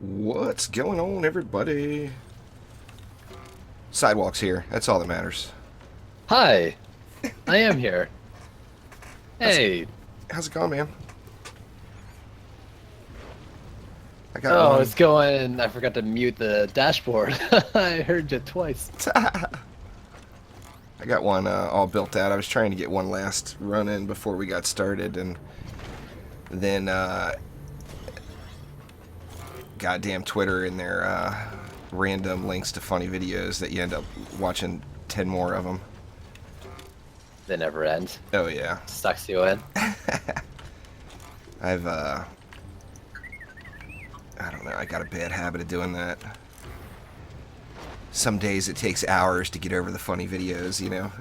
What's going on, everybody? Sidewalk's here. That's all that matters. Hi, I am here. How's, Hey. how's it going, man? I got Oh, one. it's going. I forgot to mute the dashboard. I heard you twice. I got one all built out. I was trying to get one last run in before we got started, and then goddamn Twitter and their random links to funny videos that you end up watching 10 more of them. They never end. Oh, yeah. Sucks you in. I've, I don't know, I got a bad habit of doing that. Some days it takes hours to get over the funny videos, you know?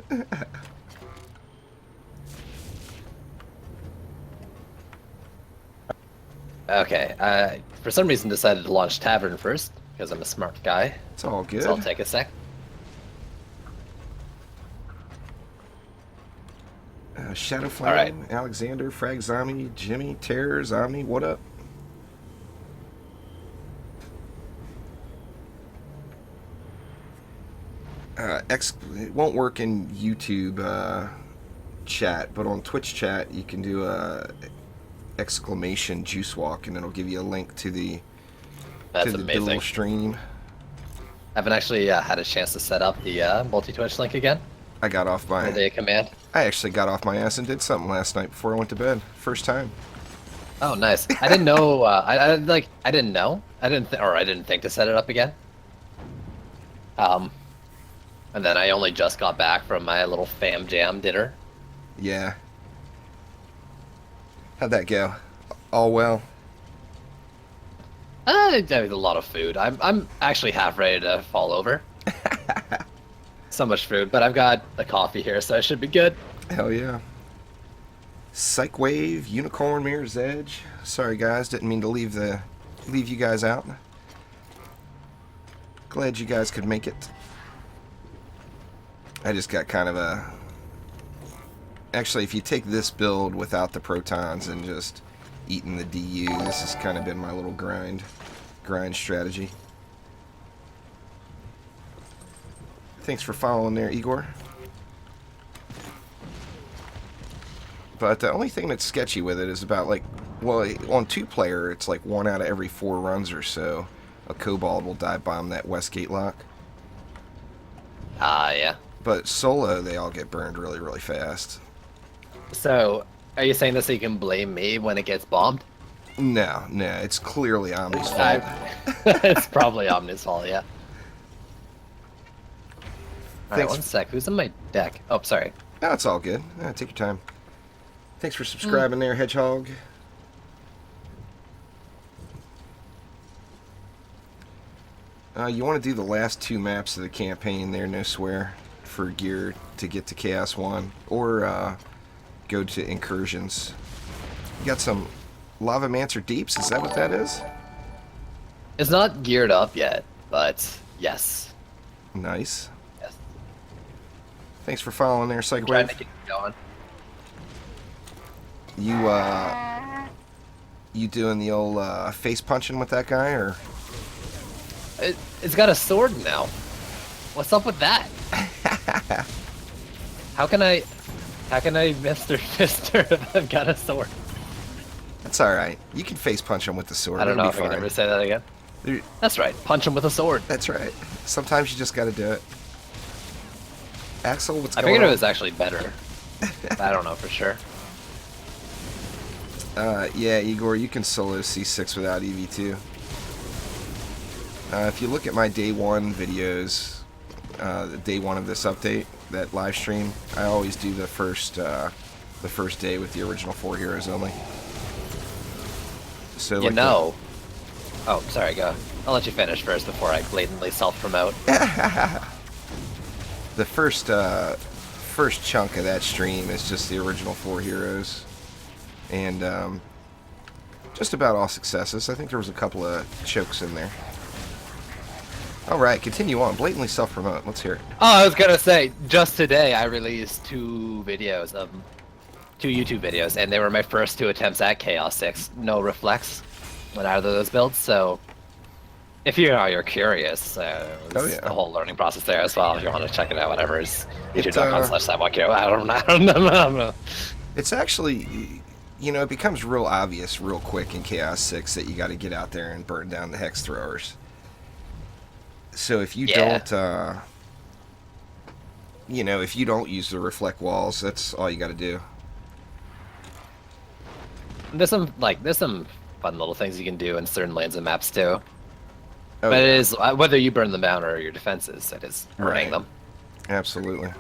Okay, I for some reason decided to launch Tavern first, because I'm a smart guy. It's all good. So I'll take a sec. Shadow Flame, Alright. Alexander, Frag Zombie, Jimmy, Terror, Zombie, what up? It won't work in YouTube chat, but on Twitch chat you can do a exclamation juice walk, and it'll give you a link to the That's little amazing. stream. I haven't actually had a chance to set up the multi-twitch link again. I got off Or my. the command. I actually got off my ass and did something last night before I went to bed. First time. Oh, nice. I didn't know. I didn't know. I didn't think to set it up again. And then I only just got back from my little fam jam dinner. Yeah. How'd that go? All well. That was a lot of food. I'm actually half ready to fall over. So much food, but I've got a coffee here, so I should be good. Hell yeah. Psych Wave, Unicorn, Mirror's Edge. Sorry guys, didn't mean to leave you guys out. Glad you guys could make it. I just got kind of a... Actually, if you take this build without the protons and just eating the DU, this has kind of been my little grind strategy. Thanks for following there, Igor. But the only thing that's sketchy with it is about, like, well, on 2-player, it's like 1 out of every 4 runs or so, a kobold will dive bomb that Westgate lock. Yeah. But solo, they all get burned really, really fast. So, are you saying this so you can blame me when it gets bombed? No, it's clearly Omni's fault. It's probably Omni's fault, yeah. Alright, Thanks. one sec. Who's in my deck? Oh, sorry. No, it's all good. Take your time. Thanks for subscribing there, Hedgehog. You want to do the last 2 maps of the campaign there, no swear, for gear to get to Chaos 1, or go to Incursions. You got some Lavamancer Deeps, is that what that is? It's not geared up yet, but yes. Nice. Yes. Thanks for following there, I'm trying Psychwave. to get it going. You doing the old face punching with that guy, or? It's got a sword now. What's up with that? How can I Mr. Fister if I've got a sword? That's alright. You can face punch him with the sword. I don't It'll know be if I can fine. ever say that again. There- That's right. Punch him with a sword. That's right. Sometimes you just gotta do it. Axel, what's I going figured on? it was actually better. But I don't know for sure. Yeah, Igor, you can solo C6 without EV2. If you look at my day 1 videos, the day 1 of this update, that live stream, I always do the first day with the original 4 heroes only. So You like know. Oh, sorry, go. I'll let you finish first before I blatantly self-promote. the first chunk of that stream is just the original 4 heroes, and just about all successes. I think there was a couple of chokes in there. Alright, continue on. Blatantly self-promote. Let's hear it. Oh, I was gonna say, just today I released 2 YouTube videos, and they were my first 2 attempts at Chaos 6. No reflex on either of those builds, so if you're curious, Oh it's the yeah. whole learning process there as well. If you want to check it out, whatever, is It youtube.com/sidewalk. I don't know. it's actually, it becomes real obvious real quick in Chaos 6 that you got to get out there and burn down the hex throwers. So if you Yeah. don't, if you don't use the reflect walls, that's all you got to do. There's some fun little things you can do in certain lanes and maps too. Oh, But it yeah. is whether you burn them down or your defenses, it is burning Right. them. Absolutely.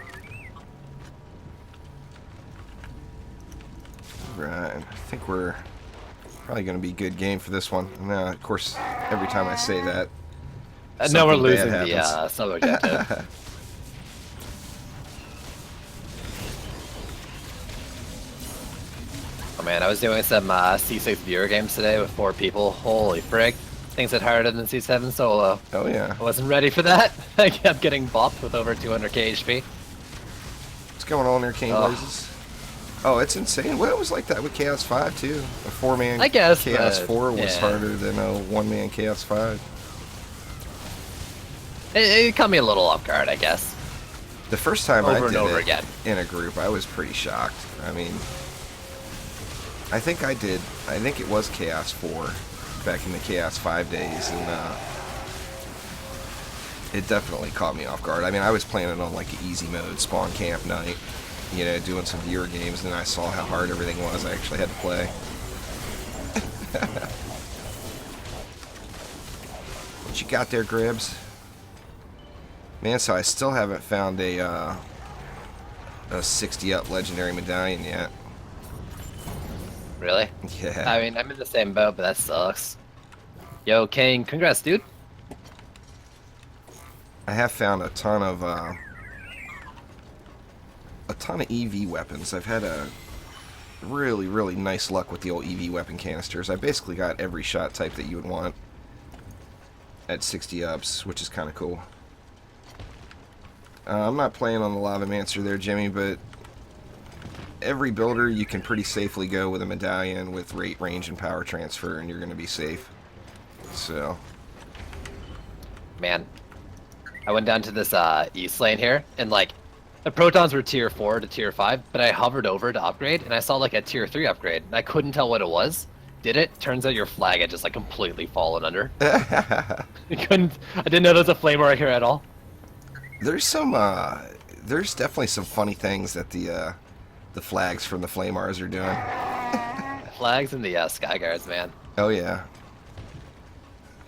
Right. I think we're probably going to be good game for this one. Now, of course, every time I say that, No, we're something bad losing the happens. sub objective. Oh man, I was doing some C6 viewer games today with 4 people. Holy frick. Things hit harder than C7 solo. Oh, yeah. I wasn't ready for that. I kept getting bopped with over 200k HP. What's going on there, Cane Oh. Blazes? Oh, it's insane. Well, it was like that with Chaos 5, too. A 4-man I guess, Chaos but, 4 was yeah. harder than a 1-man Chaos 5. It caught me a little off guard, I guess. The first time I Over and did over it again. in a group, I was pretty shocked. I mean, I think it was Chaos 4 back in the Chaos 5 days, and it definitely caught me off guard. I mean, I was playing it on like an easy mode, spawn camp night, doing some viewer games, and then I saw how hard everything was. I actually had to play. What you got there, Gribs? Man, so I still haven't found a 60 up legendary medallion yet. Really? Yeah. I mean, I'm in the same boat, but that sucks. Yo, Kane, congrats, dude. I have found a ton of EV weapons. I've had a really, really nice luck with the old EV weapon canisters. I basically got every shot type that you would want at 60 ups, which is kind of cool. I'm not playing on the Lava Mancer there, Jimmy, but every builder you can pretty safely go with a medallion with rate, range, and power transfer, and you're going to be safe. So, Man, I went down to this east lane here, and like, the protons were tier 4 to tier 5, but I hovered over to upgrade, and I saw like a tier 3 upgrade, and I couldn't tell what it was. Did it? Turns out your flag had just like completely fallen under. I didn't know there was a flame right here at all. there's definitely some funny things that the flags from the Flamars are doing. Flags and the sky guards, man. Oh yeah.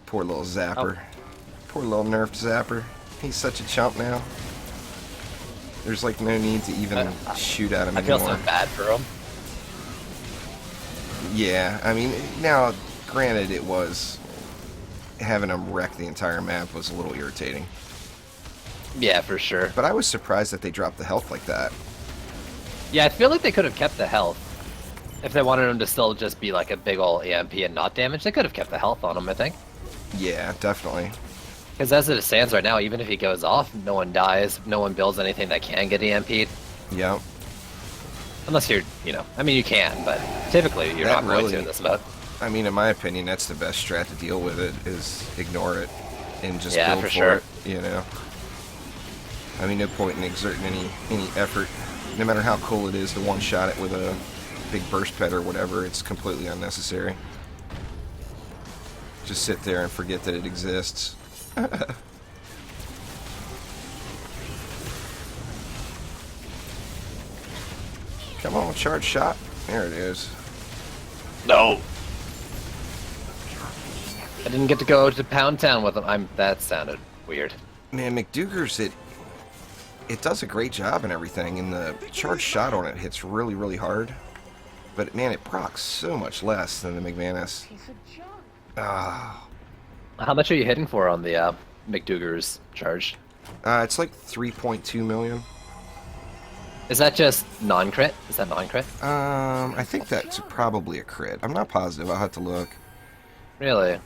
Poor little Zapper. Poor little nerfed Zapper. He's such a chump now. There's like no need to even shoot at him I feel anymore. so bad for him. Yeah, I mean, now, granted, it was having him wreck the entire map was a little irritating. Yeah, for sure. But I was surprised that they dropped the health like that. Yeah, I feel like they could have kept the health. If they wanted him to still just be like a big ol' EMP and not damage, they could have kept the health on him, I think. Yeah, definitely. Because as it stands right now, even if he goes off, no one dies, no one builds anything that can get EMP'd. Yeah. Unless you're, I mean, you can, but typically you're That not going really- to in this mode. I mean, in my opinion, that's the best strat to deal with it, is ignore it and just Yeah, build for for sure. it, I mean, no point in exerting any effort. No matter how cool it is to one-shot it with a big burst pet or whatever, it's completely unnecessary. Just sit there and forget that it exists. Come on, charge shot. There it is. No! I didn't get to go to Pound Town with him. That sounded weird. Man, McDougar's, it does a great job and everything, and the charge shot on it hits really, really hard. But man, it procs so much less than the McManus. Ah, How much are you hitting for on the McDougar's charge? it's like 3.2 million. Is that just non-crit? Is that non-crit? I think that's probably a crit. I'm not positive. I'll have to look. Really?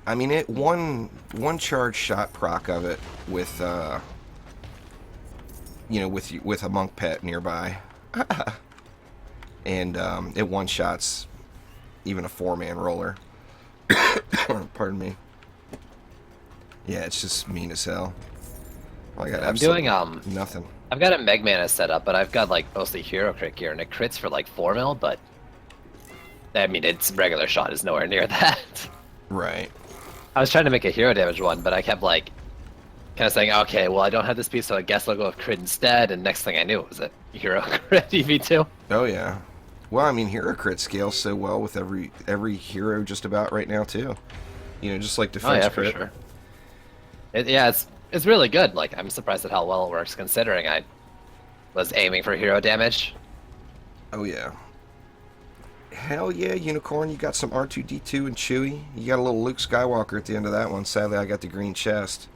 I mean, it one charge shot proc of it with with a monk pet nearby, and it one shots even a 4-man roller. Pardon me. Yeah, it's just mean as hell. Well, I got I'm doing nothing. I've got a Meg Mana set up, but I've got like mostly hero crit gear, and it crits for like 4 mil, but I mean its regular shot is nowhere near that. Right. I was trying to make a hero damage one, but I kept like kind of saying, okay, well I don't have this piece, so I guess I'll go with crit instead. And next thing I knew, it was a hero crit EV2. Oh yeah. Well, I mean, hero crit scales so well with every hero just about right now too. You know, just like defense Oh yeah, crit. for sure. Yeah, it's really good. Like I'm surprised at how well it works, considering I was aiming for hero damage. Oh yeah. Hell yeah, Unicorn, you got some R2-D2 and Chewie. You got a little Luke Skywalker at the end of that one. Sadly, I got the green chest,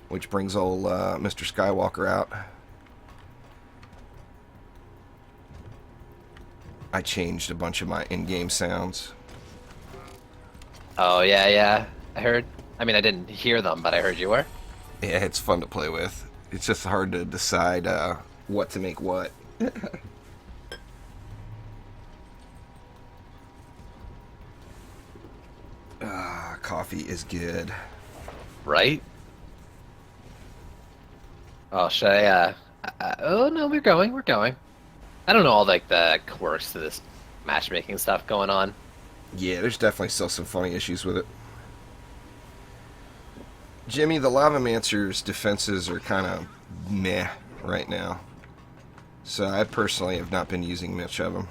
which brings old Mr. Skywalker out. I changed a bunch of my in-game sounds. Oh yeah. I heard. I mean, I didn't hear them, but I heard you were. Yeah, it's fun to play with. It's just hard to decide what to make what. Coffee is good. Right? Oh, should I, oh no, we're going. I don't know all like the quirks to this matchmaking stuff going on. Yeah, there's definitely still some funny issues with it. Jimmy, the Lavamancer's defenses are kind of meh right now. So I personally have not been using much of them.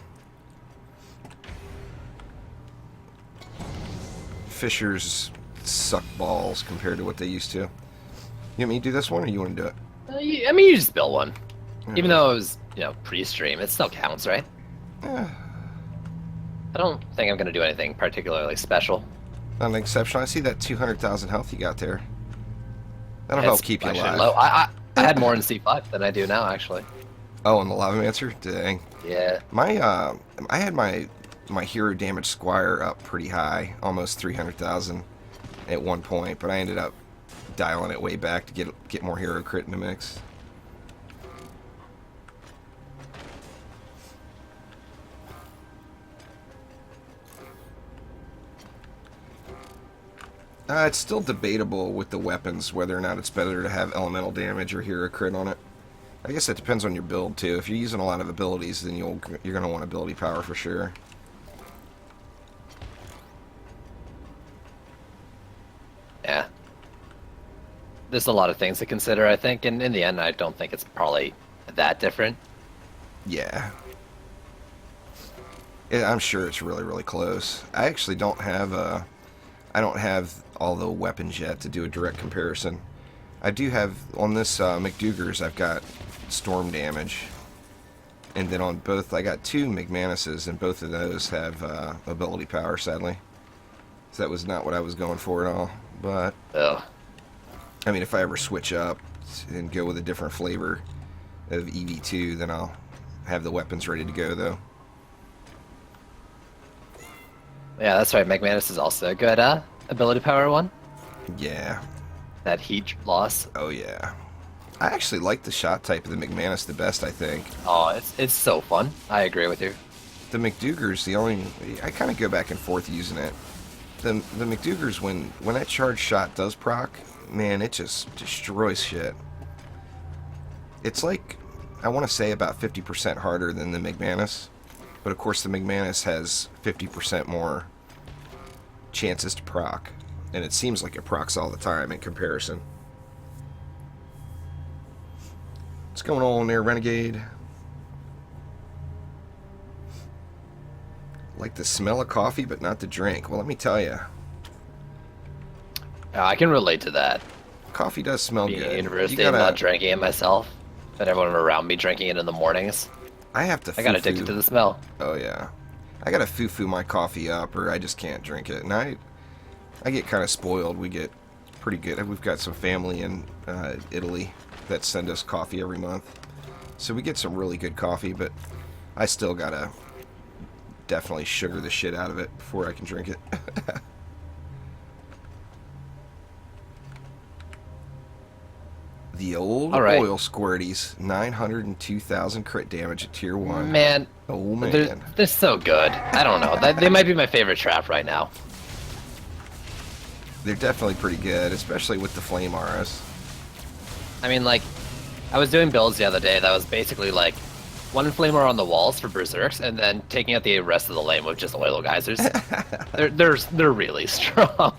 Fishers suck balls compared to what they used to. You want me to do this one, or you want to do it? I mean, you just built one. Even though it was, pre-stream, it still counts, right? Yeah. I don't think I'm going to do anything particularly special. Not an exception. I see that 200,000 health you got there. That'll help keep you alive. Low. I had more in C5 than I do now, actually. Oh, and the Lavamancer? Dang. Yeah. I had my hero damage squire up pretty high, almost 300,000 at one point, but I ended up dialing it way back to get more hero crit in the mix. It's still debatable with the weapons whether or not it's better to have elemental damage or hero crit on it. I guess it depends on your build too. If you're using a lot of abilities, then you're going to want ability power for sure. Yeah. There's a lot of things to consider, I think, and in the end, I don't think it's probably that different. Yeah. I'm sure it's really, really close. I actually don't have I don't have all the weapons yet to do a direct comparison. I do have on this McDougar's. I've got storm damage, and then on both I got 2 McManuses, and both of those have ability power. Sadly, so that was not what I was going for at all. But I mean, if I ever switch up and go with a different flavor of EV2, then I'll have the weapons ready to go, though. Yeah, that's right. McManus is also a good ability power one. Yeah. That heat loss. Oh yeah. I actually like the shot type of the McManus the best, I think. Oh, it's so fun. I agree with you. The McDougar's the only... I kind of go back and forth using it. The McDougar's, when that charge shot does proc, man, it just destroys shit. It's like, I want to say about 50% harder than the McManus. But of course the McManus has 50% more chances to proc. And it seems like it procs all the time in comparison. What's going on there, Renegade? Like the smell of coffee, but not the drink. Well, let me tell you. I can relate to that. Coffee does smell Being good. at university and not drinking it myself, but everyone around me drinking it in the mornings. I have to. I got addicted to the smell. Oh yeah, I gotta foo-foo my coffee up, or I just can't drink it. And I get kind of spoiled. We get pretty good. We've got some family in Italy that send us coffee every month, so we get some really good coffee. But I still gotta definitely sugar the shit out of it before I can drink it. The old oil squirties, 902,000 crit damage at tier 1. Man. Oh, man. They're so good. I don't know. They might be my favorite trap right now. They're definitely pretty good, especially with the flame auras. I mean, like, I was doing builds the other day that was basically like one flamer on the walls for berserks, and then taking out the rest of the lane with just oil geysers. they're really strong.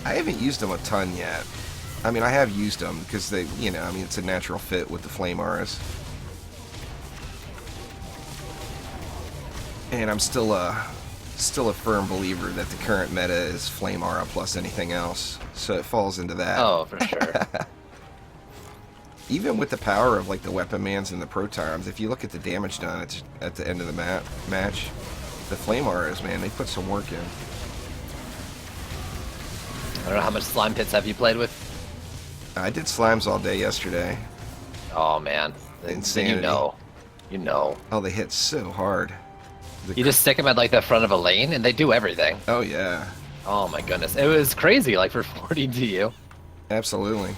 I haven't used them a ton yet. I mean, I have used them because they, you know, I mean, it's a natural fit with the flame auras. And I'm still a firm believer that the current meta is flame aura plus anything else, so it falls into that. Oh, for sure. Even with the power of like the weapon mans and the protons, if you look at the damage done at the end of the match, the flame auras, man, they put some work in. I don't know how much slime pits have you played with? I did slimes all day yesterday. Oh man, Insanity. You know. Oh, they hit so hard. You just stick them at like the front of a lane, and they do everything. Oh yeah. Oh my goodness, it was crazy. Like for 40 DU. Absolutely.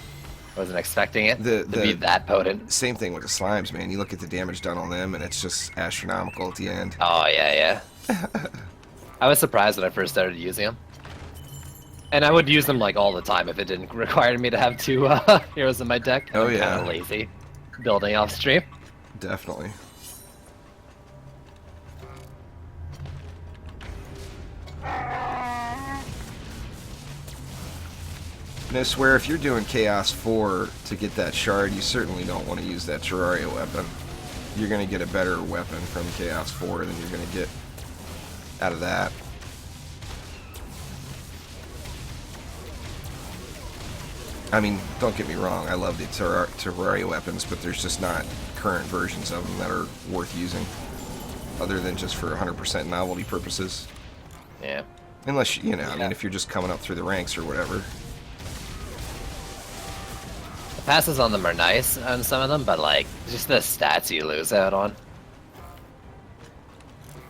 Wasn't expecting it to be that potent. Same thing with the slimes, man. You look at the damage done on them, and it's just astronomical at the end. Oh yeah. I was surprised when I first started using them. And I would use them like all the time if it didn't require me to have 2 heroes in my deck. Oh, I'm yeah. kind of lazy building off stream. Definitely. And I swear, if you're doing Chaos 4 to get that shard, you certainly don't want to use that Terraria weapon. You're going to get a better weapon from Chaos 4 than you're going to get out of that. I mean, don't get me wrong, I love the Terraria weapons, but there's just not current versions of them that are worth using, other than just for 100% novelty purposes. Yeah. Unless, you know, I mean, if you're just coming up through the ranks or whatever. The passes on them are nice on some of them, but like, just the stats you lose out on.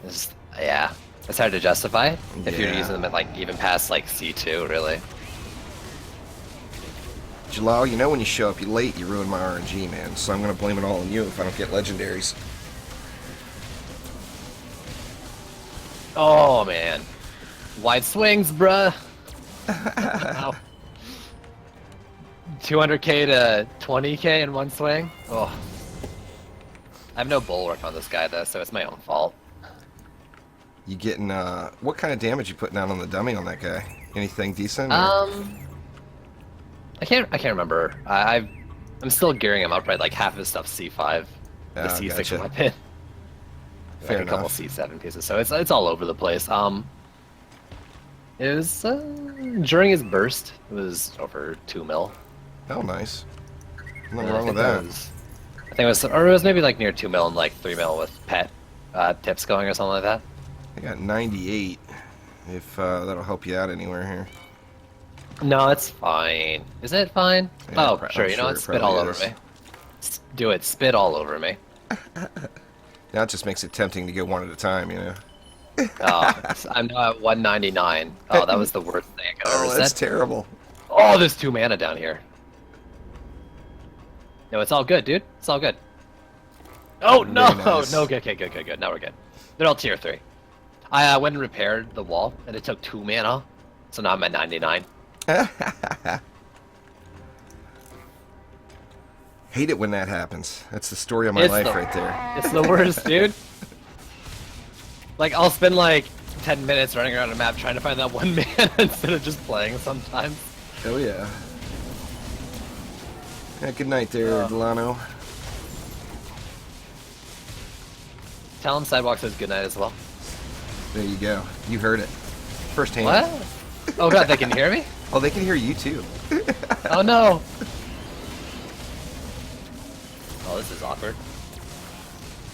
It's, yeah, it's hard to justify if you're using them at like even past like C2, really. Jalal, you know when you show up late, you ruin my RNG, man. So I'm going to blame it all on you if I don't get legendaries. Oh, man. Wide swings, bruh. 200k to 20k in one swing? Oh. I have no bulwark on this guy, though, so it's my own fault. You getting, what kind of damage you putting out on the dummy on that guy? Anything decent? I can't remember. I'm still gearing him up right. Like half of his stuff's C5, the C6 gotcha. in my pin. Fair like a couple enough. C7 pieces, so it's all over the place. It was during his burst. It was over 2 mil. Oh, nice. Nothing I wrong with think that. I think it was, or it was maybe like near 2 mil and like 3 mil with pet tips going or something like that. I got 98, if that'll help you out anywhere here. No, it's fine. Is it fine? Yeah, oh, sure. You know what? Spit all over me. Do it. Spit all over me. Now it just makes it tempting to get one at a time, you know? Oh, I'm now at 199. Oh, that was the worst thing I could ever Oh, that's said. terrible. Oh, there's 2 mana down here. No, it's all good, dude. It's all good. Oh, no! Very nice. No, good. Now we're good. They're all tier 3. I went and repaired the wall, and it took 2 mana. So now I'm at 99. Hate it when that happens. That's the story of my life right there. It's the worst, dude. Like, I'll spend like 10 minutes running around a map trying to find that 1 mana instead of just playing sometimes. Oh, yeah. Yeah, good night there, Delano. Tell him Sidewalk says goodnight as well. There you go. You heard it. First hand. What? Oh god, they can hear me? Oh, they can hear you too. Oh no! Oh, this is awkward.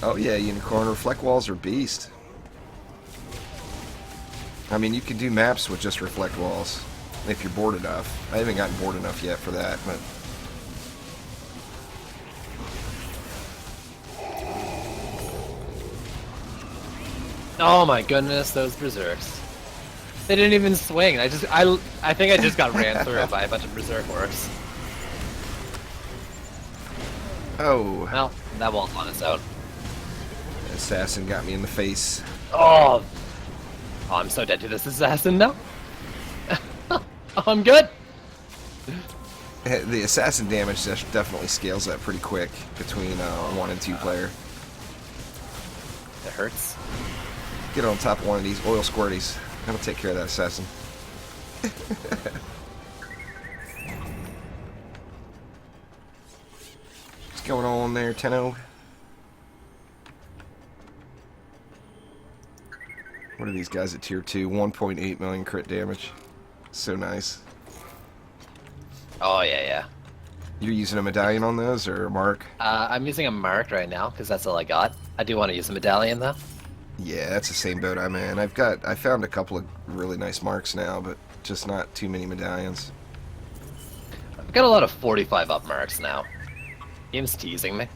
Oh yeah, unicorn reflect walls are beast. I mean, you can do maps with just reflect walls if you're bored enough. I haven't gotten bored enough yet for that, but Oh my goodness, those berserks. They didn't even swing. I think I just got ran through by a bunch of berserk orcs. oh, Well, that wall's on its own. Assassin got me in the face. Oh, I'm so dead to this assassin now. I'm good. The assassin damage definitely scales up pretty quick between 1 and 2 player. It hurts. Get on top of one of these oil squirties. That'll take care of that assassin. What's going on there, Tenno? What are these guys at tier 2? 1.8 million crit damage. So nice. Oh yeah. You're using a medallion on those, or a mark? I'm using a mark right now because that's all I got. I do want to use a medallion though. Yeah, that's the same boat I'm in. I found a couple of really nice marks now, but just not too many medallions. I've got a lot of 45 up marks now. Game's teasing me.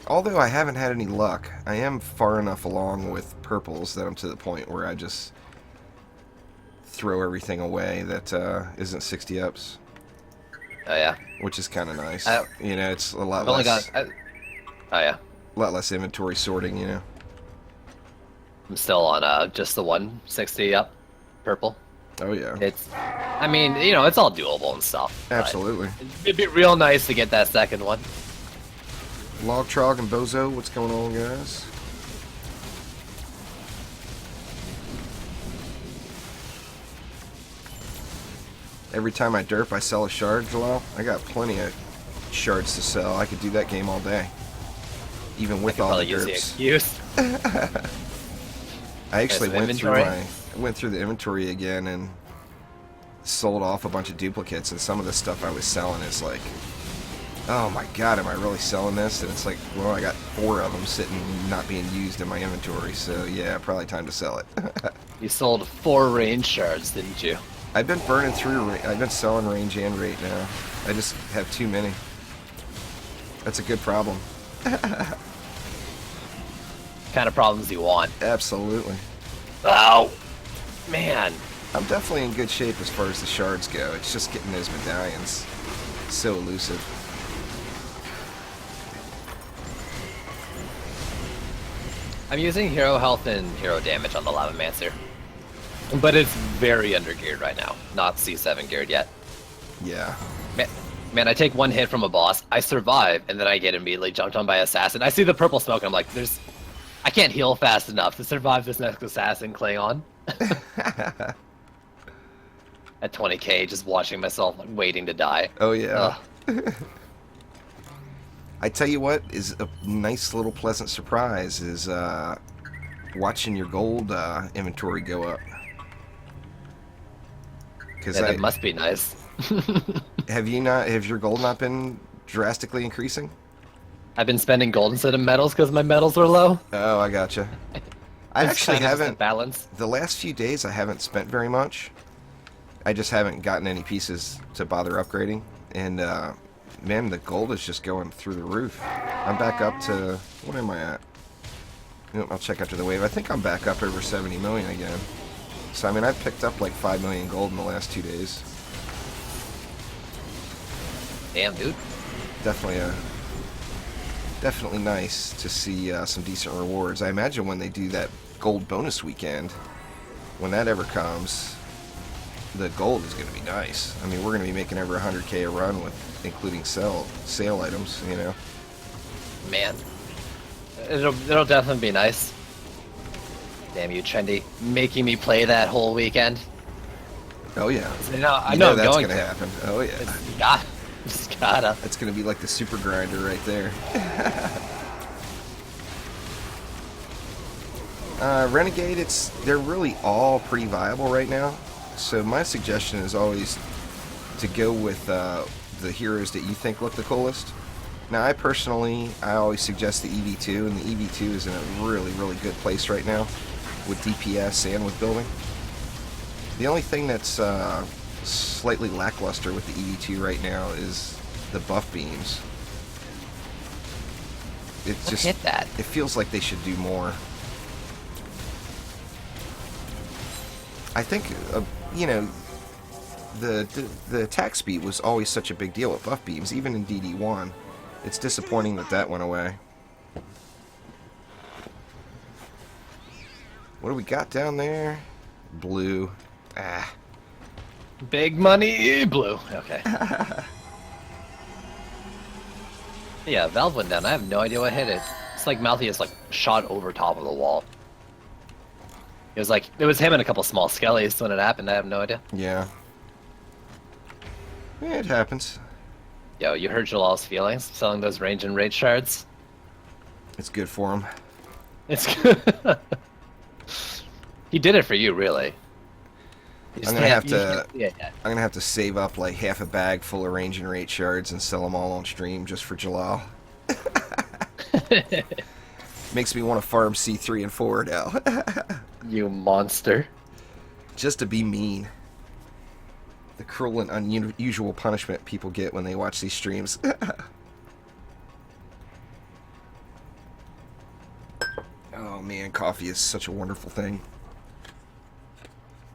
Although I haven't had any luck, I am far enough along with purples that I'm to the point where I just throw everything away that isn't 60 ups. Oh yeah. Which is kind of nice. You know, it's a lot I've only less. got. Oh yeah. A lot less inventory sorting, you know. I'm still on just the 160 up, purple. Oh yeah. I mean, you know, it's all doable and stuff. Absolutely. It'd be real nice to get that second one. Log Trog and Bozo, what's going on, guys? Every time I derp, I sell a shard, Jalal. I got plenty of shards to sell. I could do that game all day. Even with all the use the derps. excuse. I actually went inventory? through the inventory again and sold off a bunch of duplicates, and some of the stuff I was selling is like, oh my god, am I really selling this? And it's like, well, I got 4 of them sitting not being used in my inventory, so yeah, probably time to sell it. You sold 4 range shards, didn't you? I've been burning through, I've been selling range and rate now. I just have too many. That's a good problem. Kind of problems you want. Absolutely. Oh, man. I'm definitely in good shape as far as the shards go. It's just getting those medallions so elusive. I'm using hero health and hero damage on the Lavamancer. But it's very undergeared right now. Not C7 geared yet. Yeah. Man, I take one hit from a boss, I survive, and then I get immediately jumped on by assassin. I see the purple smoke, and I'm like, I can't heal fast enough to survive this next assassin Klingon. At 20k, just watching myself, like, waiting to die. Oh, yeah. I tell you what is a nice little pleasant surprise is watching your gold inventory go up. That must be nice. Have your gold not been drastically increasing? I've been spending gold instead of metals because my metals were low. Oh, I gotcha. I actually haven't. Balance. The last few days, I haven't spent very much. I just haven't gotten any pieces to bother upgrading, and man, the gold is just going through the roof. I'm back up to, what am I at? You know, I'll check after the wave. I think I'm back up over 70 million again. So I mean, I've picked up like 5 million gold in the last 2 days. Damn, dude. Definitely nice to see some decent rewards. I imagine when they do that gold bonus weekend, when that ever comes, the gold is going to be nice. I mean, we're going to be making over 100k a run with including sale items, you know. Man, it'll definitely be nice. Damn you, Trendy, making me play that whole weekend. Oh yeah. I know that's going to happen. Oh yeah. It's gotta. It's gonna be like the super grinder right there. Renegade, they're really all pretty viable right now. So my suggestion is always to go with the heroes that you think look the coolest. Now I always suggest the EV2, and the EV2 is in a really, really good place right now with DPS and with building. The only thing that's slightly lackluster with the EV2 right now is the buff beams. It feels like they should do more. I think, you know, the attack speed was always such a big deal with buff beams, even in DD1. It's disappointing that went away. What do we got down there? Blue. Ah. Big money, blue. Okay. Yeah, valve went down. I have no idea what hit it. It's like Malthius like shot over top of the wall. It was him and a couple small skellies when it happened. I have no idea. Yeah. Yeah, it happens. Yo, you hurt Jalal's feelings selling those range and raid shards? It's good for him. It's good. He did it for you, really. You I'm just gonna have can't- you to. can't see it yet. I'm gonna have to save up like half a bag full of range and rate shards and sell them all on stream just for Jalal. Makes me want to farm C3 and 4 now. You monster. Just to be mean. The cruel and unusual punishment people get when they watch these streams. Oh man, coffee is such a wonderful thing.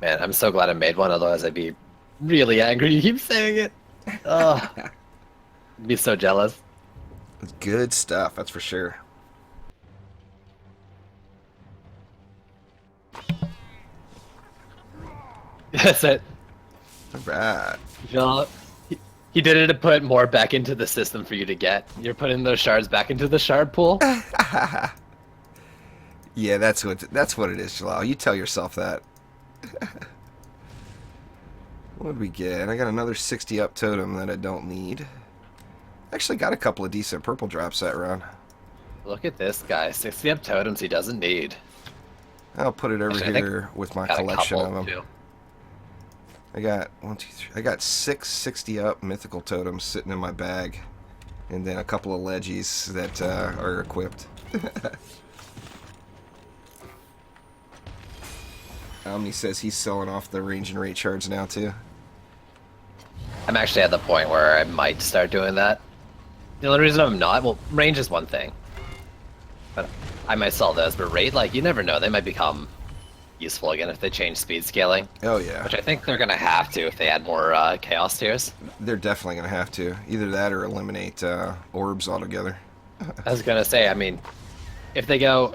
Man, I'm so glad I made one, otherwise I'd be really angry. You keep saying it. Oh, I'd be so jealous. It's good stuff, that's for sure. That's it. Alright. John, he did it to put more back into the system for you to get. You're putting those shards back into the shard pool. Yeah, that's what it is, Jalal. You tell yourself that. What did we get? I got another 60 up totem that I don't need. Actually got a couple of decent purple drops that round. Look at this guy, 60 up totems he doesn't need. I'll put it over Actually, I think here with my Got a collection couple, of them. too. I got 1, 2, 3. I got 6 60 up mythical totems sitting in my bag, and then a couple of leggies that are equipped. Omni says he's selling off the range and rate shards now too. I'm actually at the point where I might start doing that. The only reason I'm not, well, range is one thing. But I might sell those, but rate, like, you never know. They might become useful again if they change speed scaling. Oh yeah, Which I think they're going to have to if they add more chaos tiers. they're definitely gonna have to either that or eliminate orbs altogether. I was going to say, I mean, if they don't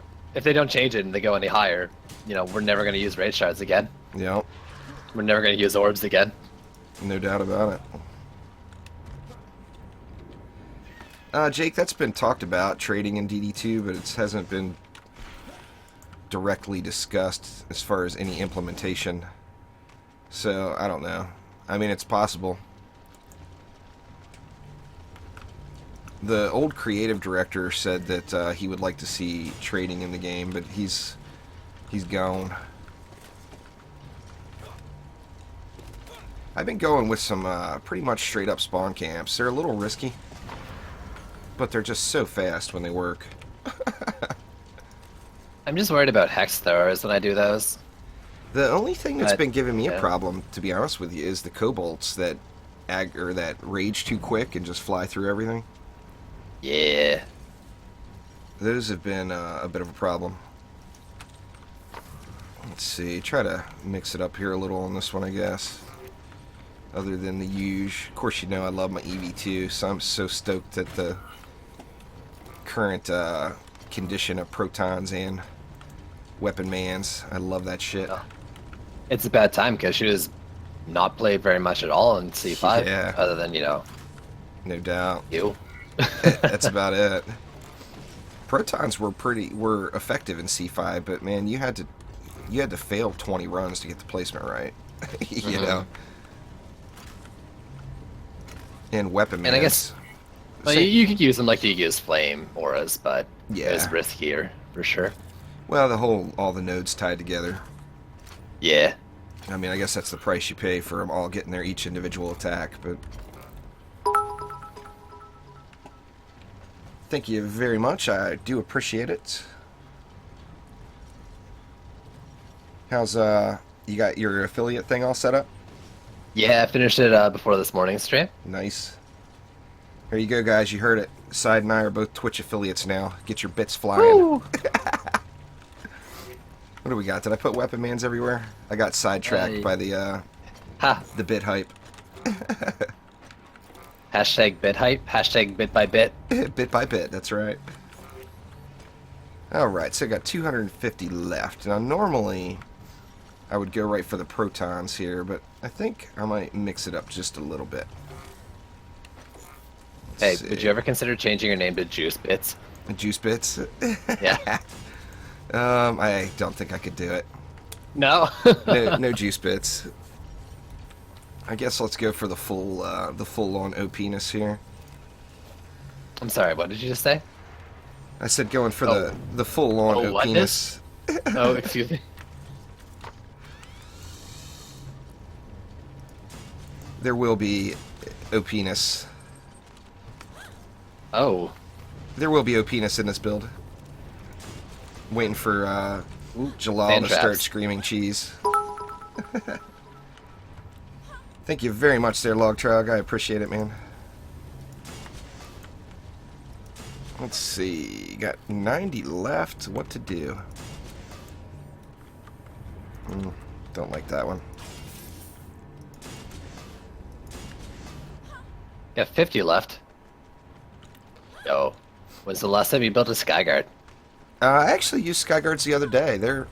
change it and they go any higher, you know, we're never going to use raid shards again. Yep, We're never going to use orbs again. no doubt about it. Jake, that's been talked about, trading in DD2, but it hasn't been directly discussed as far as any implementation. So, I don't know. I mean, it's possible. The old creative director said that he would like to see trading in the game, but he's gone. I've been going with some pretty much straight up spawn camps. They're a little risky, but they're just so fast when they work. I'm just worried about hex throwers when I do those. The only thing that's But, been giving me a yeah. problem, to be honest with you, is the kobolds that that rage too quick and just fly through everything. Yeah. Those have been a bit of a problem. Let's see, try to mix it up here a little on this one, I guess. Other than the huge. Of course, you know I love my EV2, so I'm so stoked at the current condition of protons and weapon mans. I love that shit. Yeah. It's a bad time because she was not played very much at all in C5, Yeah. other than, you know, No doubt. you. That's about it. Protons were effective in C5, but man, you had to fail 20 runs to get the placement right. You know. And weapon And I mans. guess- Well, you could use them like you use flame auras, but Yeah. it was riskier, for sure. Well, all the nodes tied together. Yeah. I mean, I guess that's the price you pay for them all getting their each individual attack, but... Thank you very much. I do appreciate it. How's, you got your affiliate thing all set up? Yeah, I finished it before this morning's stream. Nice. Here you go, guys. You heard it. Side and I are both Twitch affiliates now. Get your bits flying. Woo! What do we got? Did I put weapon mans everywhere? I got sidetracked by the Ha! bit hype. Hashtag bit hype, hashtag bit by bit. Bit by bit, that's right. Alright, so I got 250 left. Now, normally, I would go right for the protons here, but I think I might mix it up just a little bit. Hey, would you ever consider changing your name to Juice Bits? Juice Bits? Yeah. I don't think I could do it. No? No Juice Bits. I guess let's go for the full-on OP-ness here. I'm sorry, what did you just say? I said going for the full-on OP-ness. Oh, excuse me. There will be OP-ness. Oh. There will be OP-ness in this build. Waiting for Jalal to start screaming cheese. Thank you very much there, Logtrog. I appreciate it, man. Let's see. Got 90 left. What to do? Don't like that one. Got 50 left. Yo. When's the last time you built a Skyguard? I actually used Skyguards the other day. They're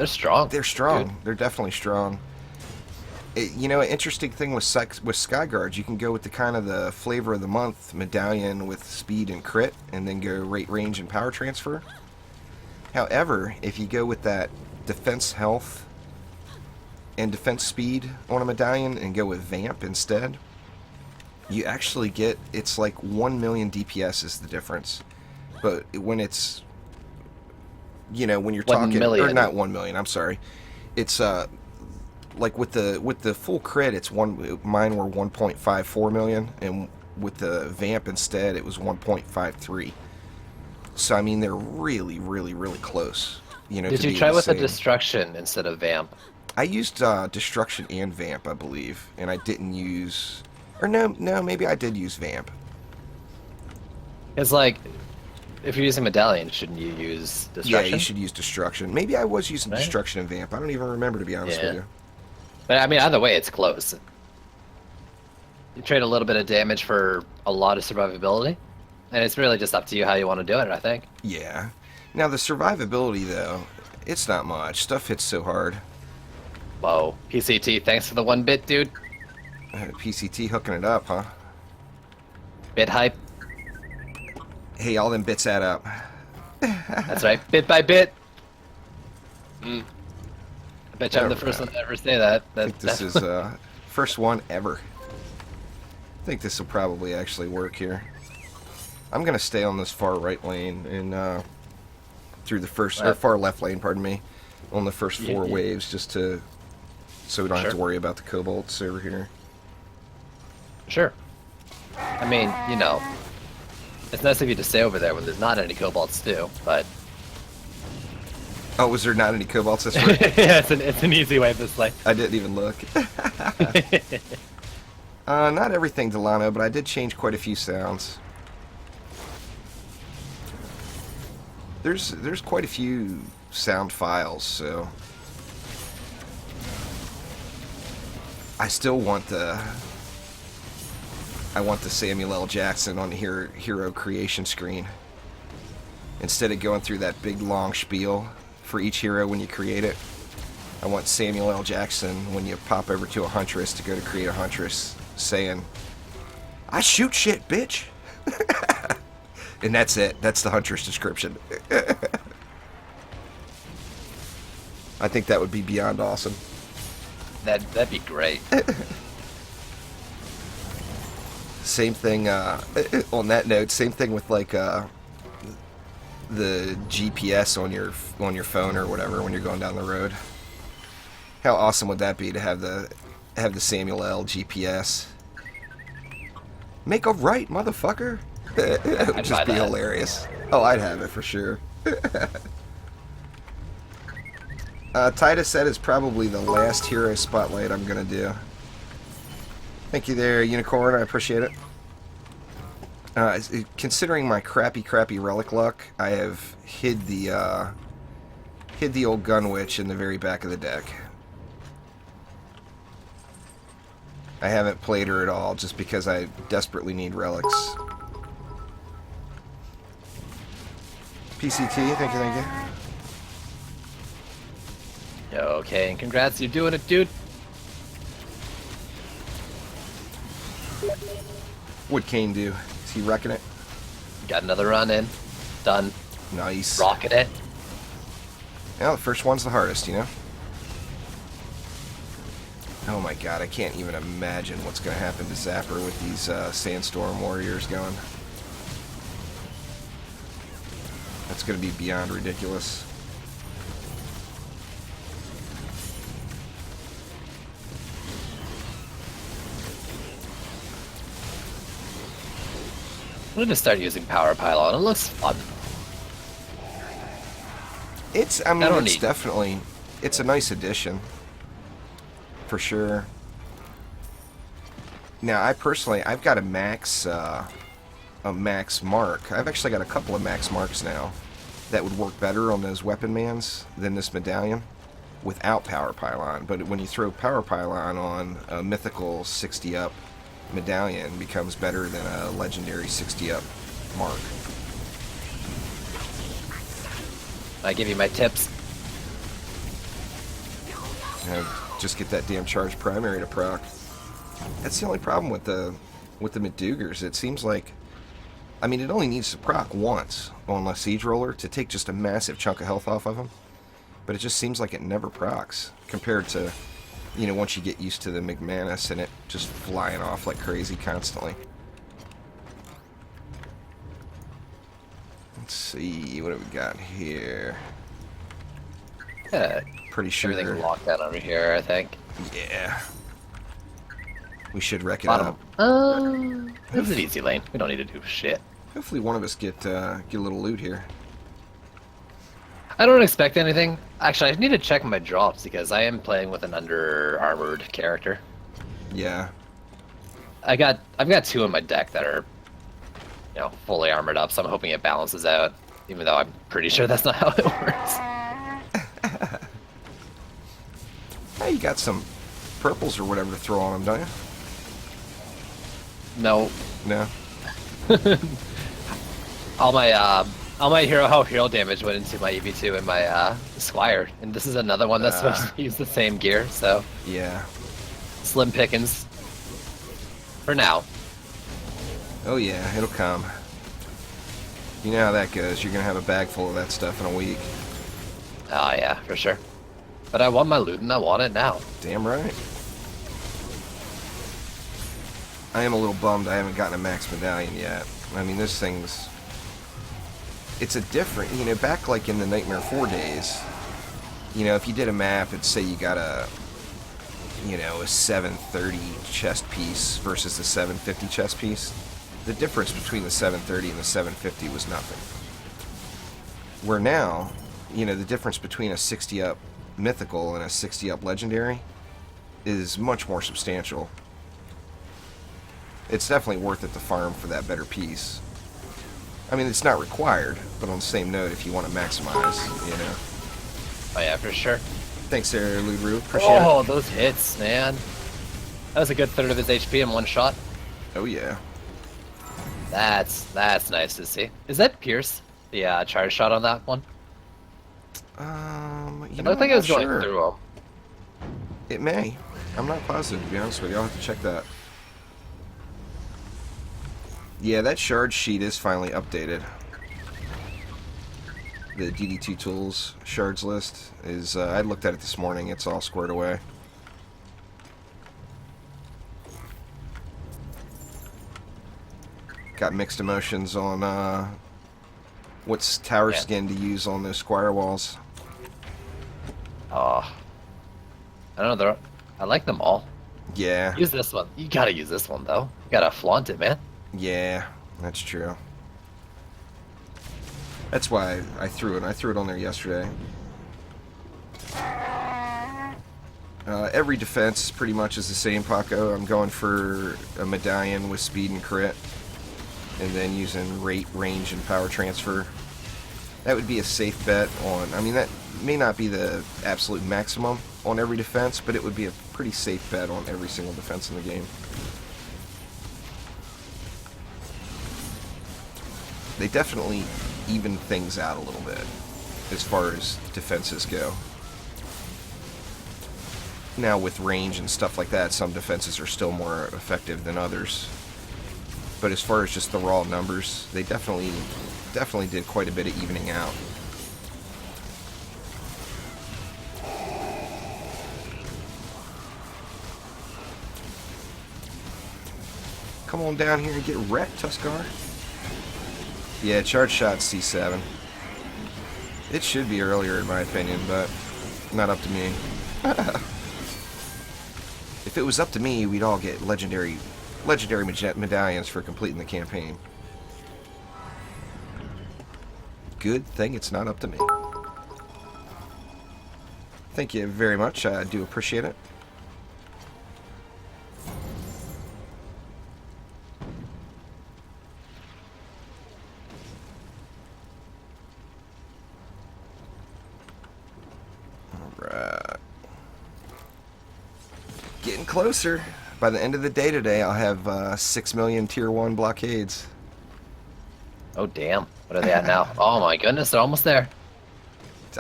strong. They're strong. Dude. They're definitely strong. You know, an interesting thing with Skyguards, you can go with the kind of the flavor of the month medallion with speed and crit, and then go rate, range, and power transfer. However, if you go with that defense health and defense speed on a medallion and go with Vamp instead, you actually get, it's like 1 million DPS is the difference. But when it's, you know, when you're talking, or not 1 million, I'm sorry, it's like with the full crit, it's mine were 1.54 million, and with the Vamp instead, it was 1.53. So I mean, they're really, really, really close. You know. Did you try with a destruction instead of Vamp? I used destruction and Vamp, I believe, and I didn't use, or no, maybe I did use Vamp. It's like, if you're using medallion, shouldn't you use destruction? Yeah, you should use destruction. Maybe I was using destruction and Vamp. I don't even remember, to be honest with you. But I mean, either way, it's close. You trade a little bit of damage for a lot of survivability, and it's really just up to you how you want to do it, I think. Yeah. Now, the survivability, though, it's not much. Stuff hits so hard. Whoa. PCT, thanks for the 1 bit, dude. PCT hooking it up, huh? Bit hype. Hey, all them bits add up. That's right. Bit by bit. I bet you I'm the first one to ever say that. I think this is first one ever. I think this will probably actually work here. I'm going to stay on this far right lane and through the first, or far left lane, pardon me, on the first 4 waves, just to, so we don't have to worry about the kobolds over here. Sure. I mean, you know, it's nice of you to stay over there when there's not any kobolds too, but... Oh, was there not any kobolds this way? Yeah, it's an easy way this way. I didn't even look. Not everything, Delano, but I did change quite a few sounds. There's quite a few sound files, so I still want the Samuel L. Jackson on the hero creation screen instead of going through that big long spiel for each hero when you create it. I want Samuel L. Jackson when you pop over to a huntress to go to create a huntress saying, "I shoot shit, bitch." And that's it. That's the huntress description. I think that would be beyond awesome. That'd be great. Same thing, on that note, same thing with like the GPS on your phone or whatever when you're going down the road. How awesome would that be to have the Samuel L. GPS? Make a right, motherfucker. It would just be hilarious. Oh, I'd have it for sure. Titus said is probably the last hero spotlight I'm gonna do. Thank you there, Unicorn. I appreciate it. Considering my crappy relic luck, I have hid the old Gun Witch in the very back of the deck. I haven't played her at all just because I desperately need relics. PCT, thank you, thank you. Okay, and congrats, you're doing it, dude. What'd Kane do? Is he wrecking it? Got another run in. Done. Nice. Rocking it. Yeah, the first one's the hardest, you know? Oh my god, I can't even imagine what's going to happen to Zapper with these Sandstorm Warriors going. That's going to be beyond ridiculous. I'm gonna start using Power Pylon. It looks fun. It's, I mean, it's definitely, it's a nice addition. For sure. Now, I personally, I've got a max mark. I've actually got a couple of max marks now that would work better on those weapon mans than this medallion without Power Pylon. But when you throw Power Pylon on a mythical 60 up medallion, it becomes better than a legendary 60 up mark. I give you my tips. Just get that damn charge primary to proc. That's the only problem with the Medugers. It seems like, I mean, it only needs to proc once on a Siege Roller to take just a massive chunk of health off of him. But it just seems like it never procs compared to, you know, once you get used to the McManus and it just flying off like crazy constantly. Let's see, what have we got here? Yeah, pretty sure everything's locked down over here, I think. Yeah. We should wreck it up. This is an easy lane. We don't need to do shit. Hopefully one of us get a little loot here. I don't expect anything. Actually, I need to check my drops because I am playing with an under-armored character. Yeah. I've got two in my deck that are, you know, fully armored up, so I'm hoping it balances out, even though I'm pretty sure that's not how it works. Hey, you got some purples or whatever to throw on them, don't you? No. No. all my hero damage went into my EV2 and my Squire, and this is another one that's supposed to use the same gear, so yeah. Slim pickings. For now. Oh yeah, it'll come. You know how that goes. You're gonna have a bag full of that stuff in a week. Oh yeah, for sure. But I want my loot and I want it now. Damn right. I am a little bummed I haven't gotten a max medallion yet. I mean, this thing's... It's a different... You know, back like in the Nightmare 4 days, you know, if you did a map and say you got a, you know, a 730 chest piece versus the 750 chest piece, the difference between the 730 and the 750 was nothing. Where now, you know, the difference between a 60 up mythical and a 60 up legendary is much more substantial. It's definitely worth it to farm for that better piece. I mean, it's not required, but on the same note, if you want to maximize, you know. Oh yeah, for sure. Thanks there, Ludru. Appreciate it. Oh, those hits, man. That was a good third of his HP in one shot. Oh yeah. That's nice to see. Is that Pierce? The charge shot on that one? You It know, looked like I'm it was not going sure. through him. It may. I'm not positive, to be honest with you. I'll have to check that. Yeah, that shard sheet is finally updated. The DD2 tools shards list is, I looked at it this morning. It's all squared away. Got mixed emotions on what's tower skin to use on those squire walls. Oh. I don't know, I like them all. Yeah. Use this one. You gotta use this one, though. You gotta flaunt it, man. Yeah, that's true. That's why I threw it. I threw it on there yesterday. Every defense pretty much is the same, Paco. I'm going for a medallion with speed and crit, and then using rate, range, and power transfer. That would be a safe bet on... I mean, that may not be the absolute maximum on every defense, but it would be a pretty safe bet on every single defense in the game. They definitely even things out a little bit as far as defenses go. Now with range and stuff like that, some defenses are still more effective than others. But as far as just the raw numbers, they definitely did quite a bit of evening out. Come on down here and get wrecked, Tuskar. Yeah, charge shot C7. It should be earlier in my opinion, but not up to me. If it was up to me, we'd all get legendary medallions for completing the campaign. Good thing it's not up to me. Thank you very much. I do appreciate it. Alright. Getting closer. By the end of the day today, I'll have 6 million Tier 1 blockades. Oh, damn. What are they at now? Oh, my goodness. They're almost there.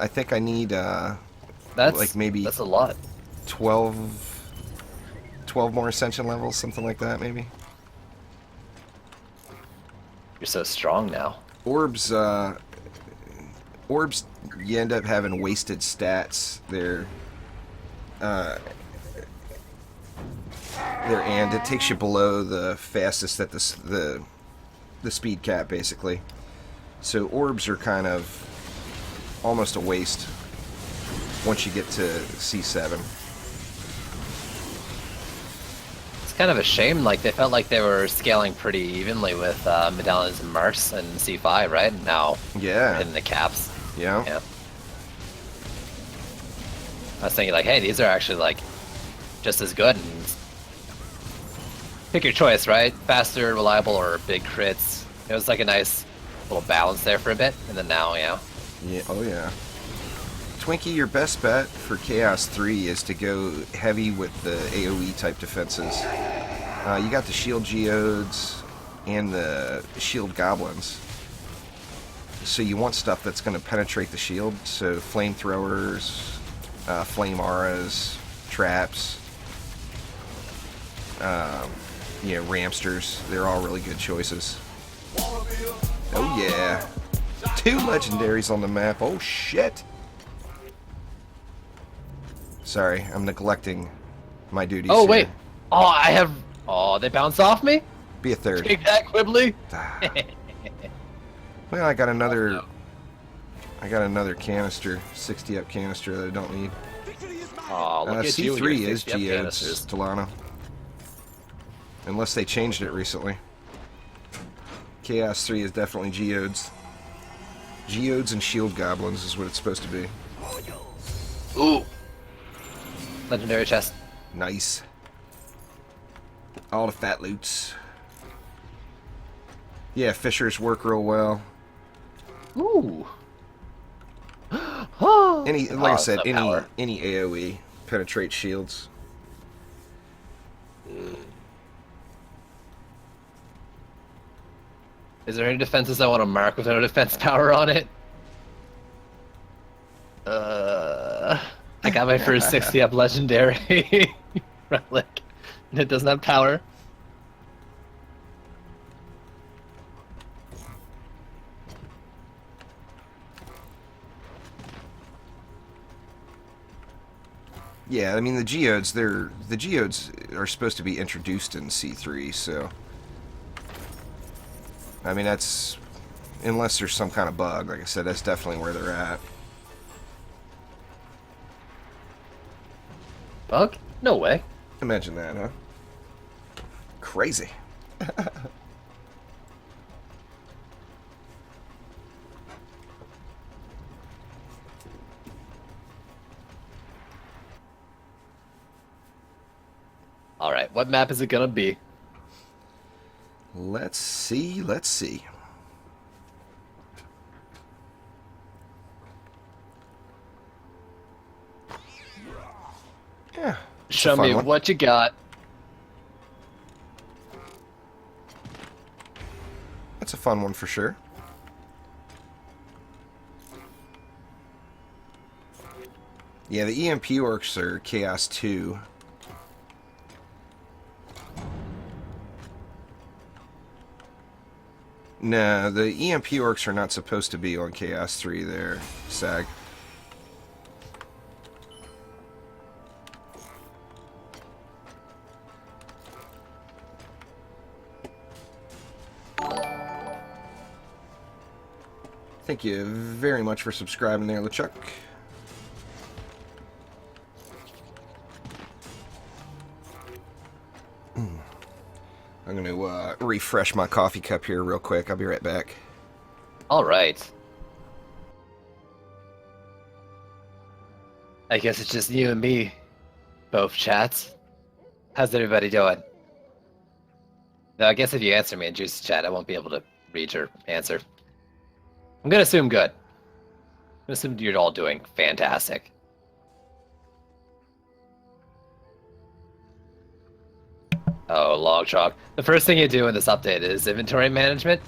I think I need, That's like maybe that's a lot. 12 more Ascension levels, something like that, maybe. You're so strong now. Orbs, you end up having wasted stats. And it takes you below the fastest at the speed cap, basically. So orbs are kind of almost a waste once you get to C7. It's kind of a shame. Like, they felt like they were scaling pretty evenly with medallions and mercs and C5, right? Now, Yeah. hitting the caps. Yeah. Yeah. I was thinking, like, hey, these are actually, like, just as good. And pick your choice, right? Faster, reliable, or big crits. It was like a nice little balance there for a bit, and then now, yeah. Yeah. Oh yeah. Twinkie, your best bet for Chaos 3 is to go heavy with the AoE type defenses. You got the shield geodes and the shield goblins. So you want stuff that's going to penetrate the shield. So flamethrowers, flame auras, traps, ramsters. They're all really good choices. Oh yeah. 2 legendaries on the map. Oh shit. Sorry, I'm neglecting my duties. Oh, here. wait. Oh, I have... Oh, they bounced off me? Be a third. Take that, Quibbly. Well, I got another canister, 60 up canister that I don't need. Oh, look at you. C3 is geodes, Delano. Unless they changed it recently. Chaos 3 is definitely geodes. Geodes and shield goblins is what it's supposed to be. Ooh. Legendary chest. Nice. All the fat loots. Yeah, fishers work real well. Ooh. Like I said, any AoE penetrates shields. Is there any defenses I want to mark with no defense power on it? I got my first 60 up legendary relic, and it doesn't have power. Yeah, I mean the geodes are supposed to be introduced in C3, so I mean that's unless there's some kind of bug, like I said, that's definitely where they're at. Bug? No way. Imagine that, huh? Crazy. Alright, what map is it gonna be? Let's see, let's see. Yeah. Show me what you got. That's a fun one for sure. Yeah, the EMP orcs are Chaos 2. No, the EMP orcs are not supposed to be on Chaos 3 there, Sag. Thank you very much for subscribing there, LeChuck. I'm going to refresh my coffee cup here real quick. I'll be right back. All right. I guess it's just you and me, both chats. How's everybody doing? No, I guess if you answer me in Juicy Chat, I won't be able to read your answer. I'm gonna assume good. I'm gonna assume you're all doing fantastic. Oh, log chalk. The first thing you do in this update is inventory management.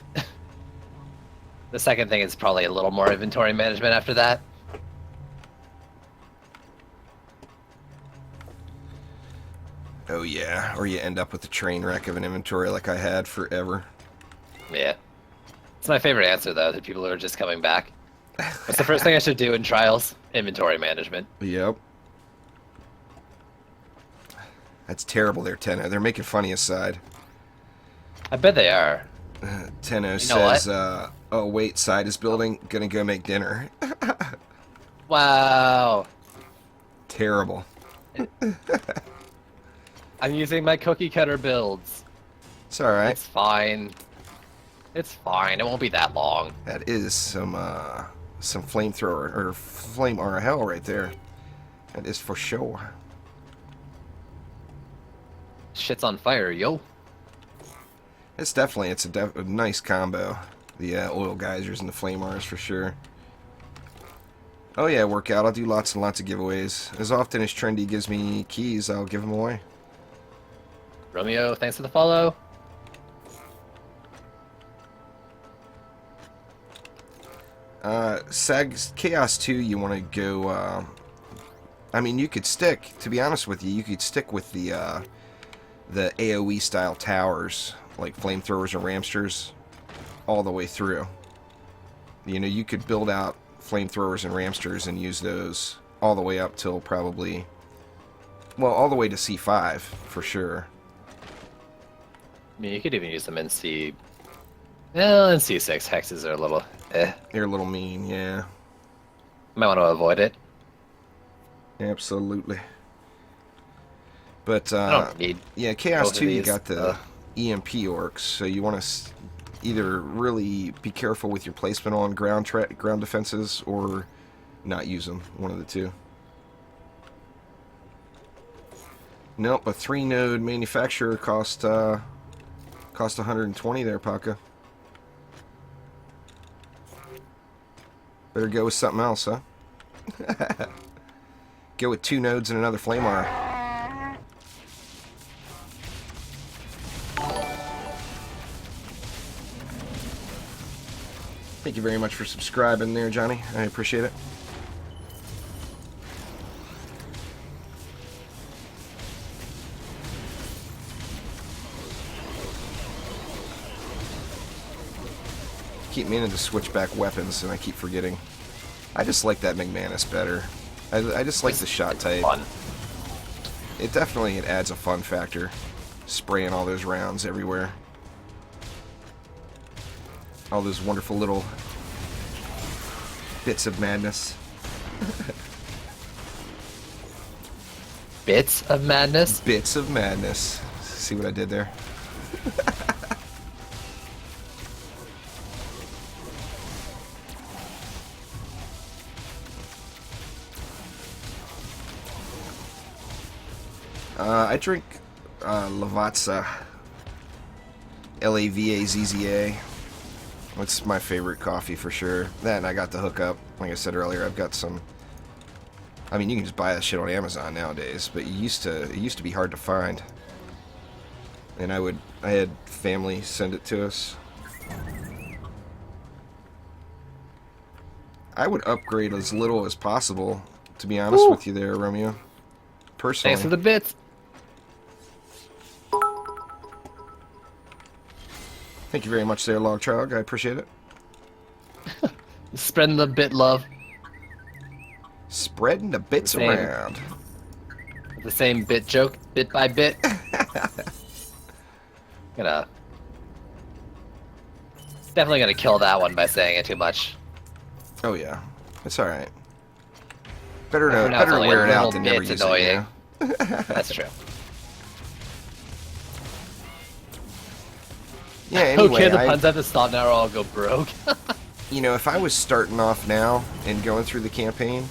The second thing is probably a little more inventory management after that. Oh yeah, or you end up with a train wreck of an inventory like I had forever. Yeah. It's my favorite answer, though, to people who are just coming back. What's the first thing I should do in trials? Inventory management. Yep. That's terrible there, Tenno. They're making fun of your side. I bet they are. Tenno says, oh wait, side is building, gonna go make dinner. Wow. Terrible. I'm using my cookie cutter builds. It's alright. It's fine. It's fine. It won't be that long. That is some flamethrower, or flame or hell right there. That is for sure. Shit's on fire, yo. It's definitely, a nice combo. The oil geysers and the flame R's for sure. Oh yeah, workout. I'll do lots and lots of giveaways. As often as Trendy gives me keys, I'll give them away. Romeo, thanks for the follow. Sag's Chaos 2, you want to go, I mean, you could stick, to be honest with you, you could stick with the AoE style towers, like flamethrowers and ramsters, all the way through. You know, you could build out flamethrowers and ramsters and use those all the way up till probably, well, all the way to C5, for sure. I mean, you could even use them in C... Well, in C6, hexes are a little They're a little mean, yeah. Might want to avoid it. Absolutely. But, I don't need yeah, Chaos both of 2, you these. got the EMP orcs, so you want to either really be careful with your placement on ground defenses or not use them. One of the two. Nope, a 3-node manufacturer cost 120 there, Paka. Better go with something else, huh? Go with 2 nodes and another flame armor. Thank you very much for subscribing there, Johnny. I appreciate it. Keep meaning to switch back weapons, and I keep forgetting. I just like that McManus better. I just like the shot type. fun. It definitely adds a fun factor. Spraying all those rounds everywhere. All those wonderful little bits of madness. Bits of madness? Bits of madness. See what I did there? I drink Lavazza. Lavazza. That's my favorite coffee for sure. That and I got the hookup. Like I said earlier, I've got some. I mean, you can just buy that shit on Amazon nowadays, but it used to be hard to find. And I had family send it to us. I would upgrade as little as possible to be honest Ooh. with you there, Romeo. Personally. Thanks for the bits. Thank you very much there, Logtrog. I appreciate it. Spreading the bit love. Spreading the bits Same. around. The same bit joke, bit by bit. Definitely gonna kill that one by saying it too much. Oh yeah, it's all right. Better For to now, it's better to only wear a it out little than never bit use annoying. it. You know? That's true. Yeah. Anyway, Okay, the puns have to stop now or I'll go broke. you know, if I was starting off now and going through the campaign,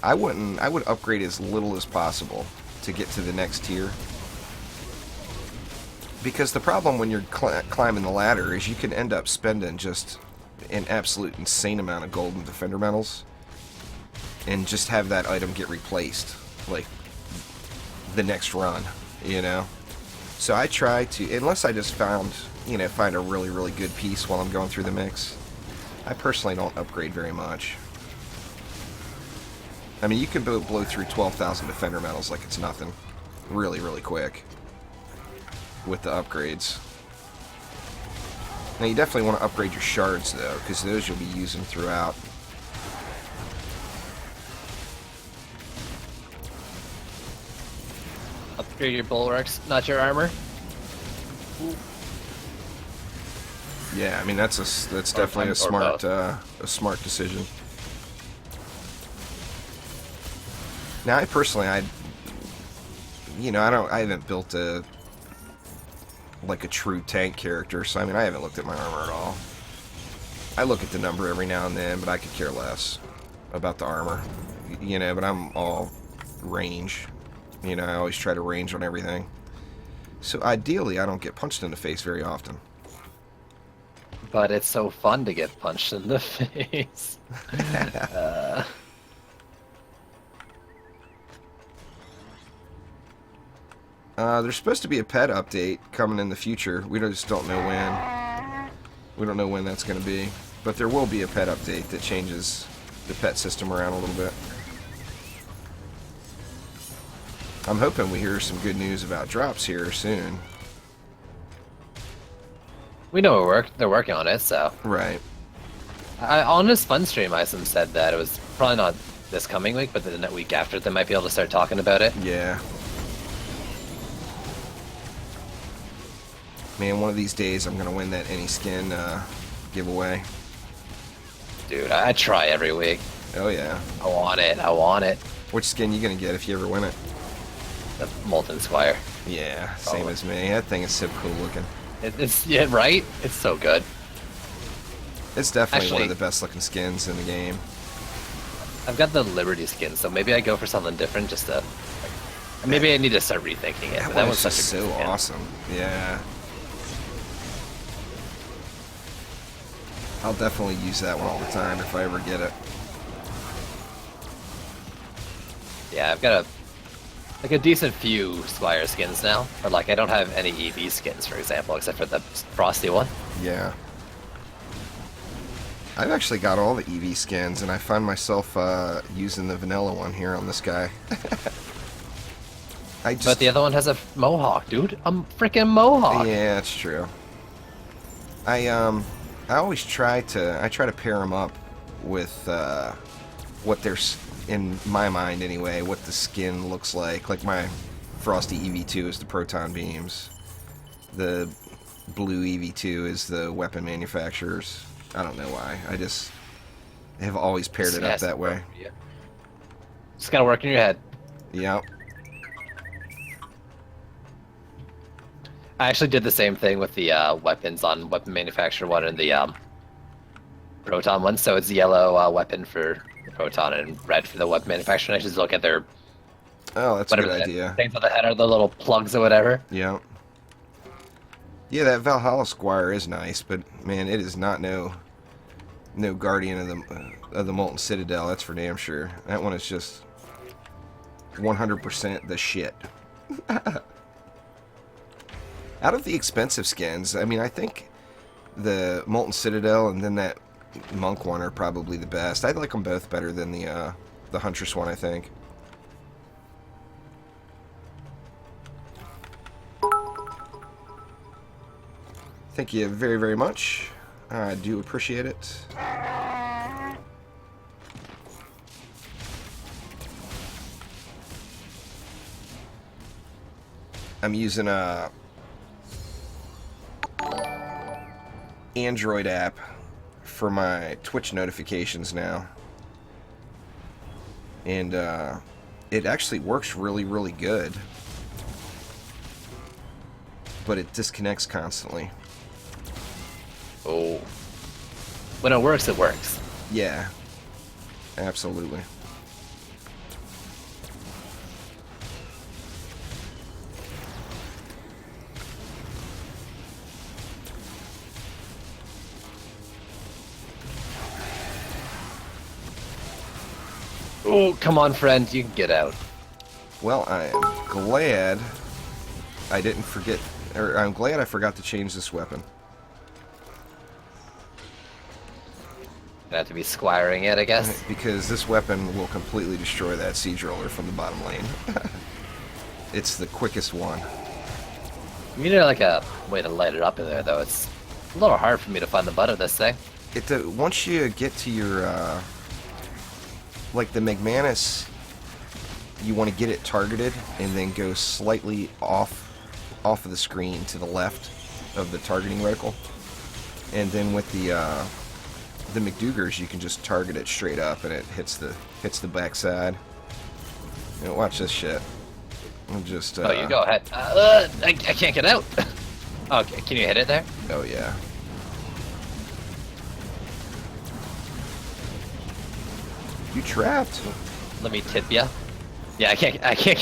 I would upgrade as little as possible to get to the next tier. Because the problem when you're climbing the ladder is you can end up spending just an absolute insane amount of gold and defender medals and just have that item get replaced like the next run, you know? So I try to, unless I just find a really, really good piece while I'm going through the mix, I personally don't upgrade very much. I mean, you can blow through 12,000 defender medals like it's nothing. Really, really quick. With the upgrades. Now, you definitely want to upgrade your shards, though, because those you'll be using throughout. Upgrade your bulwarks, not your armor. Yeah, I mean, that's definitely a smart decision. Now, I personally, I haven't built a true tank character, so I mean, I haven't looked at my armor at all. I look at the number every now and then, but I could care less about the armor, but I'm all range. I always try to range on everything. So ideally, I don't get punched in the face very often. But it's so fun to get punched in the face. There's supposed to be a pet update coming in the future. We just don't know when. We don't know when that's going to be. But there will be a pet update that changes the pet system around a little bit. I'm hoping we hear some good news about drops here soon. We know they're working on it, so. Right. On his fun stream, Isom said that it was probably not this coming week, but the week after they might be able to start talking about it. Yeah. Man, one of these days I'm gonna win that any skin giveaway. Dude, I try every week. Oh yeah. I want it. Which skin you gonna get if you ever win it? The Molten Squire. Yeah, same as me. That thing is so cool looking. It's right? It's so good. It's definitely one of Actually, the best looking skins in the game. I've got the Liberty skin, so maybe I go for something different just to... maybe I need to start rethinking it. That was was such a so good skin. awesome. Yeah. I'll definitely use that one all the time if I ever get it. Yeah, I've got a decent few Squire skins now, but I don't have any EV skins, for example, except for the Frosty one. Yeah. I've actually got all the EV skins, and I find myself using the vanilla one here on this guy. But the other one has a mohawk, dude. A freaking mohawk. Yeah, that's true. I always try to pair them up with what there's in my mind anyway, what the skin looks like. Like my Frosty EV2 is the proton beams. The blue EV2 is the weapon manufacturers. I don't know why. I just have always paired it up that way. Just gotta work in your head. Yep. I actually did the same thing with the weapons on weapon manufacturer one and the proton one. So it's yellow weapon for the proton and red for the weapon manufacturer. And I just look at their Oh, that's a good idea. Things on the head are the little plugs or whatever. Yeah. Yeah, that Valhalla Squire is nice, but man, it is not no guardian of the Molten Citadel. That's for damn sure. That one is just 100% the shit. Out of the expensive skins, I mean, I think the Molten Citadel and then that Monk one are probably the best. I like them both better than the the Huntress one, I think. Thank you very, very much. I do appreciate it. I'm using a Android app for my Twitch notifications now. And it actually works really, really good. But it disconnects constantly. Oh. When it works, it works. Yeah. Absolutely. Oh, come on, friend. You can get out. Well, I am glad I didn't forget, or I'm glad I forgot to change this weapon. Gonna have to be squiring it, I guess. Because this weapon will completely destroy that siege roller from the bottom lane. It's the quickest one. You need like a way to light it up in there, though. It's a little hard for me to find the butt of this thing. Once you get to your, like the McManus, you want to get it targeted and then go slightly off of the screen to the left of the targeting reticle. And then with the McDougars, you can just target it straight up and it hits the backside. You know, watch this shit. I'm just. Oh, you go ahead. I can't get out. Okay, can you hit it there? Oh yeah. You trapped. Let me tip ya. Yeah, I can't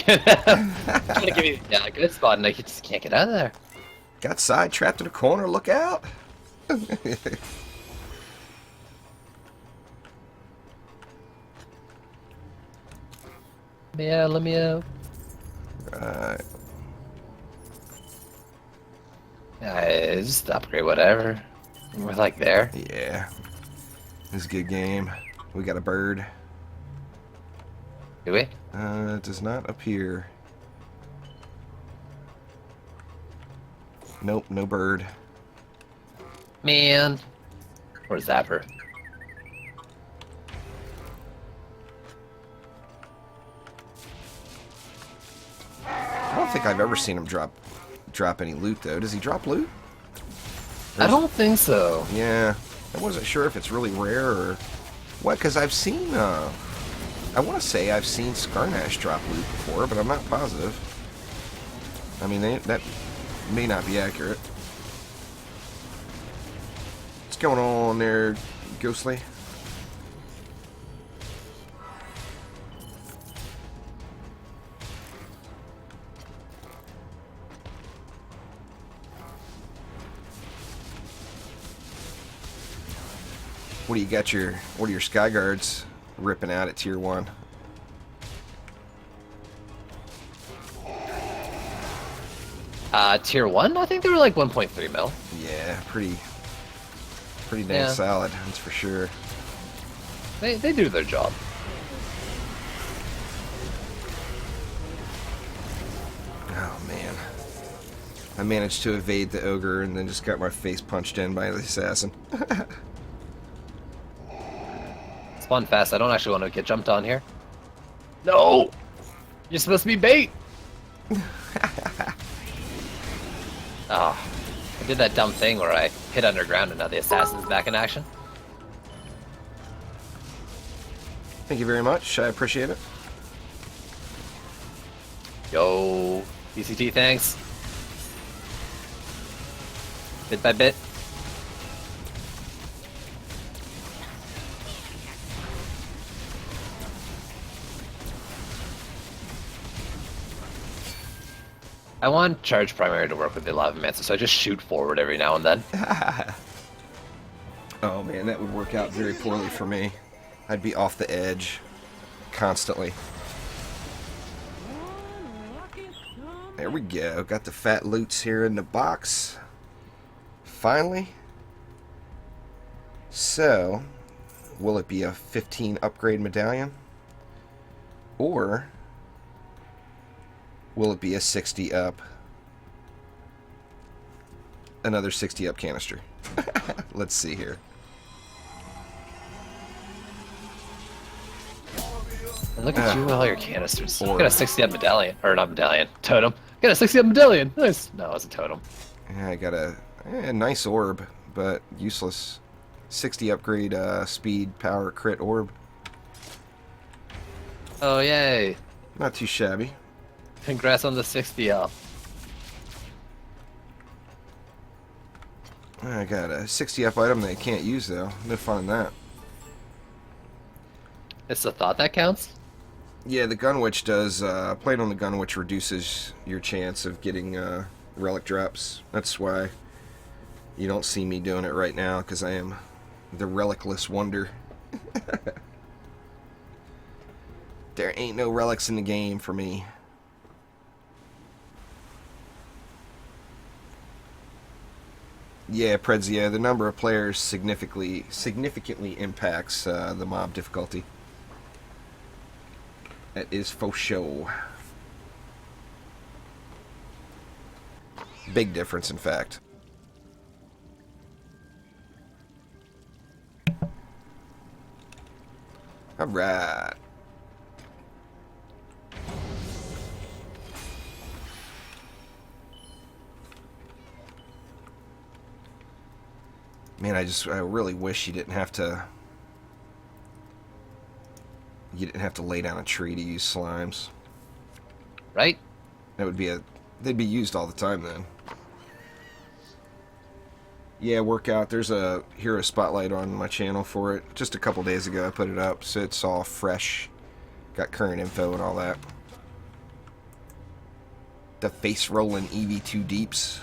get out. Trying to give you a good spot, and I just can't get out of there. Got side trapped in a corner. Look out. Yeah, let me out. Right. Just upgrade whatever. We're like there. Yeah. This is a good game. We got a bird. Do we? It does not appear. Nope, no bird. Man. Where's Zapper? I don't think I've ever seen him drop any loot though. Does he drop loot? I don't think so. Yeah, I wasn't sure if it's really rare or what. Because I've seen, I want to say I've seen Skarnash drop loot before, but I'm not positive. I mean, that may not be accurate. What's going on there, Ghostly? What do you got what are your Sky Guards ripping out at tier 1? Tier 1? I think they were like 1.3 mil. Yeah, pretty damn solid, that's for sure. They do their job. Oh man. I managed to evade the ogre and then just got my face punched in by the assassin. Spawn fast. I don't actually want to get jumped on here. No! You're supposed to be bait! Oh, I did that dumb thing where I hit underground and now the assassin's back in action. Thank you very much, I appreciate it. Yo, BCT, thanks. Bit by bit. I want Charge Primary to work with the Lavamancer, so I just shoot forward every now and then. Oh man, that would work out very poorly for me. I'd be off the edge constantly. There we go. Got the fat loots here in the box. Finally. So, will it be a 15 upgrade medallion? Or will it be a 60 up? Another 60 up canister. Let's see here. And look at you with all your canisters. Or- Got a 60 up medallion. Or not medallion. Totem. Got a 60 up medallion. Nice. No, it's a totem. Yeah, I got a nice orb, but useless. 60 upgrade speed, power, crit orb. Oh, yay. Not too shabby. Congrats on the 60 up. I got a 60 up item that I can't use, though. No fun in that. It's the thought that counts? Yeah, the Gunwitch does. Playing on the Gunwitch reduces your chance of getting relic drops. That's why you don't see me doing it right now, because I am the relicless wonder. There ain't no relics in the game for me. Yeah, Predzia, the number of players significantly impacts the mob difficulty. That is for sure. Big difference, in fact. Alright. Man, I really wish you didn't have to lay down a tree to use slimes. Right? That would be they'd be used all the time then. Yeah, workout. There's a hero spotlight on my channel for it. Just a couple days ago I put it up, so it's all fresh. Got current info and all that. The face rolling EV2 deeps.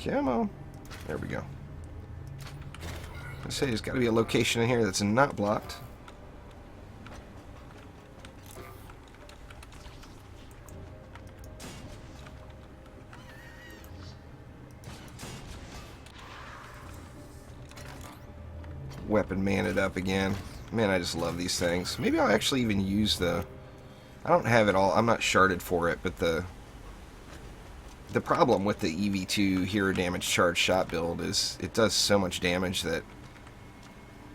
Come on. There we go. I say there's got to be a location in here that's not blocked. Weapon man it up again. Man, I just love these things. Maybe I'll actually even use the... I don't have it all. I'm not sharded for it, but the problem with the EV2 hero damage charge shot build is it does so much damage that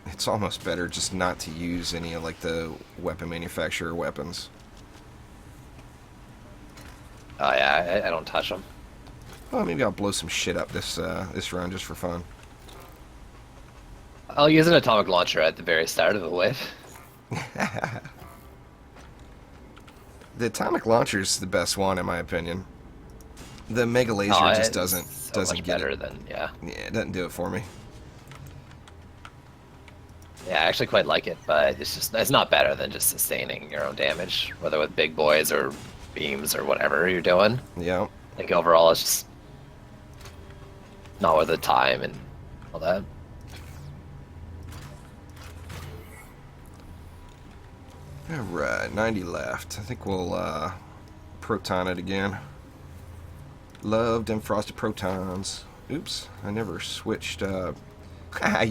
it's almost better just not to use any of like the weapon manufacturer weapons. Oh yeah, I don't touch them. Well, maybe I'll blow some shit up this round just for fun. I'll use an atomic launcher at the very start of the wave. The atomic launcher's the best one in my opinion. The mega laser just doesn't much get better it. than yeah. Yeah, it doesn't do it for me. Yeah, I actually quite like it, but it's not better than just sustaining your own damage, whether with big boys or beams or whatever you're doing. Yeah. I think overall it's just not worth the time and all that. Alright, 90 left. I think we'll proton it again. Love them frosted protons. Oops, I never switched. You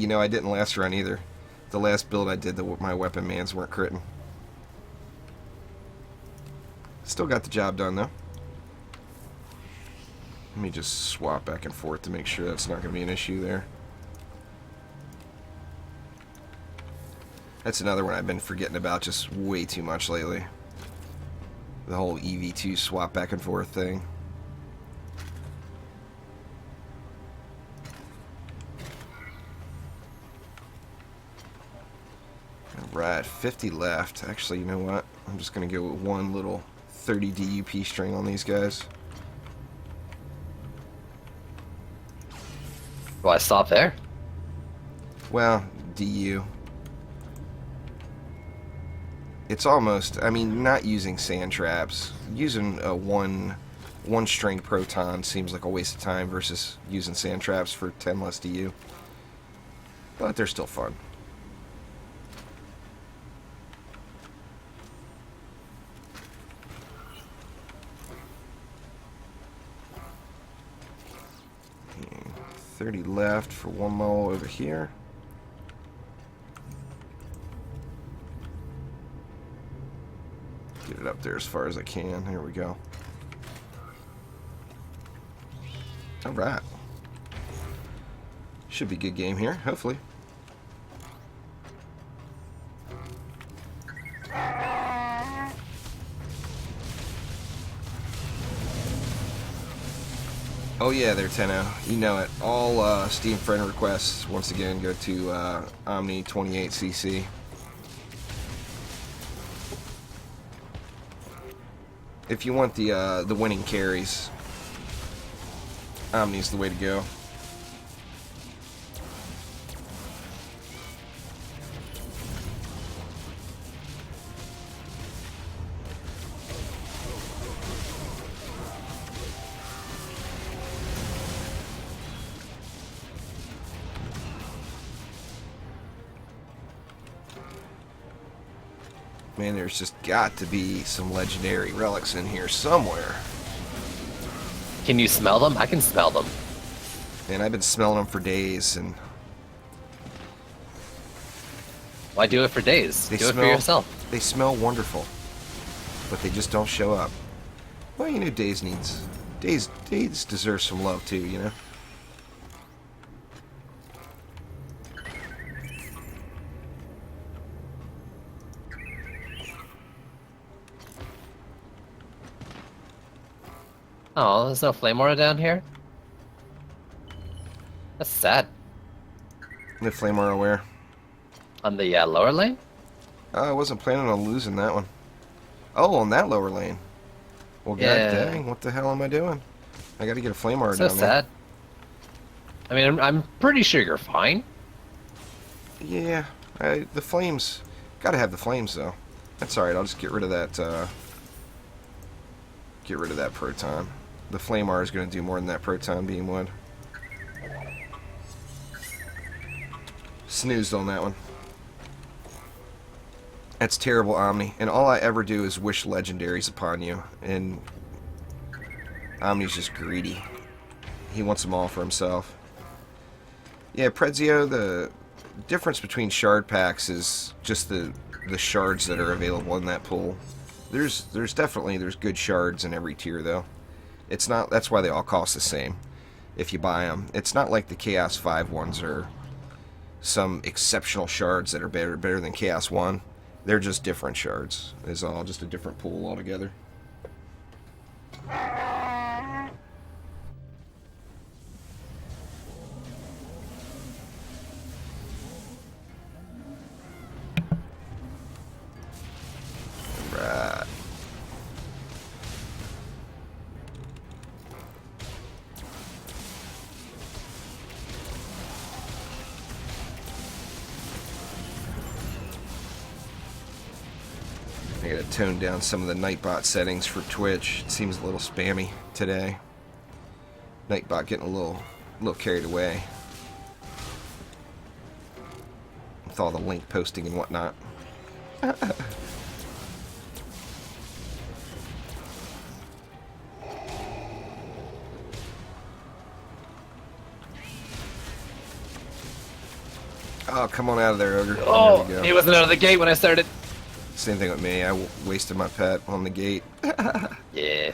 know, I didn't last run either. The last build I did, my weapon mans weren't critting. Still got the job done, though. Let me just swap back and forth to make sure that's not going to be an issue there. That's another one I've been forgetting about just way too much lately. The whole EV2 swap back and forth thing. Alright, 50 left. Actually, you know what? I'm just going to go with one little 30 DUP string on these guys. Why stop there? Well, DU. It's almost, I mean, not using sand traps. Using a one string proton seems like a waste of time versus using sand traps for 10 less DU. But they're still fun. 30 left for one mole over here. Get it up there as far as I can. Here we go. Alright. Should be a good game here, hopefully. Oh yeah, there, Tenno. You know it. All Steam friend requests, once again, go to Omni28cc. If you want the winning carries, Omni's the way to go. Man, there's just got to be some legendary relics in here somewhere. Can you smell them? I can smell them. And I've been smelling them for days, and Why do it for days? Do it for yourself. They smell wonderful, but they just don't show up. Well, you know, Days deserve some love too, you know. Oh, there's no flame aura down here? That's sad. The flame aura where? On the lower lane? Oh, I wasn't planning on losing that one. Oh, on that lower lane. Well, Yeah. god dang, what the hell am I doing? I gotta get a flame aura So down sad. I mean, I'm pretty sure you're fine. there. Yeah, the flames. Gotta have the flames though. That's alright, I'll just get rid of that, proton. The flame aura is gonna do more than that proton beam would. Snoozed on that one. That's terrible, Omni. And all I ever do is wish legendaries upon you. And Omni's just greedy. He wants them all for himself. Yeah, Prezio, the difference between shard packs is just the shards that are available in that pool. There's definitely good shards in every tier though. It's not, that's why they all cost the same if you buy them. It's not like the Chaos 5 ones are some exceptional shards that are better than Chaos 1. They're just different shards. It's all just a different pool altogether. Right. I gotta tone down some of the Nightbot settings for Twitch. It seems a little spammy today. Nightbot getting a little carried away with all the link posting and whatnot. Oh, come on out of there, Ogre. Oh, There we go. he wasn't out of the gate when I started. Same thing with me. I wasted my pet on the gate. Yeah.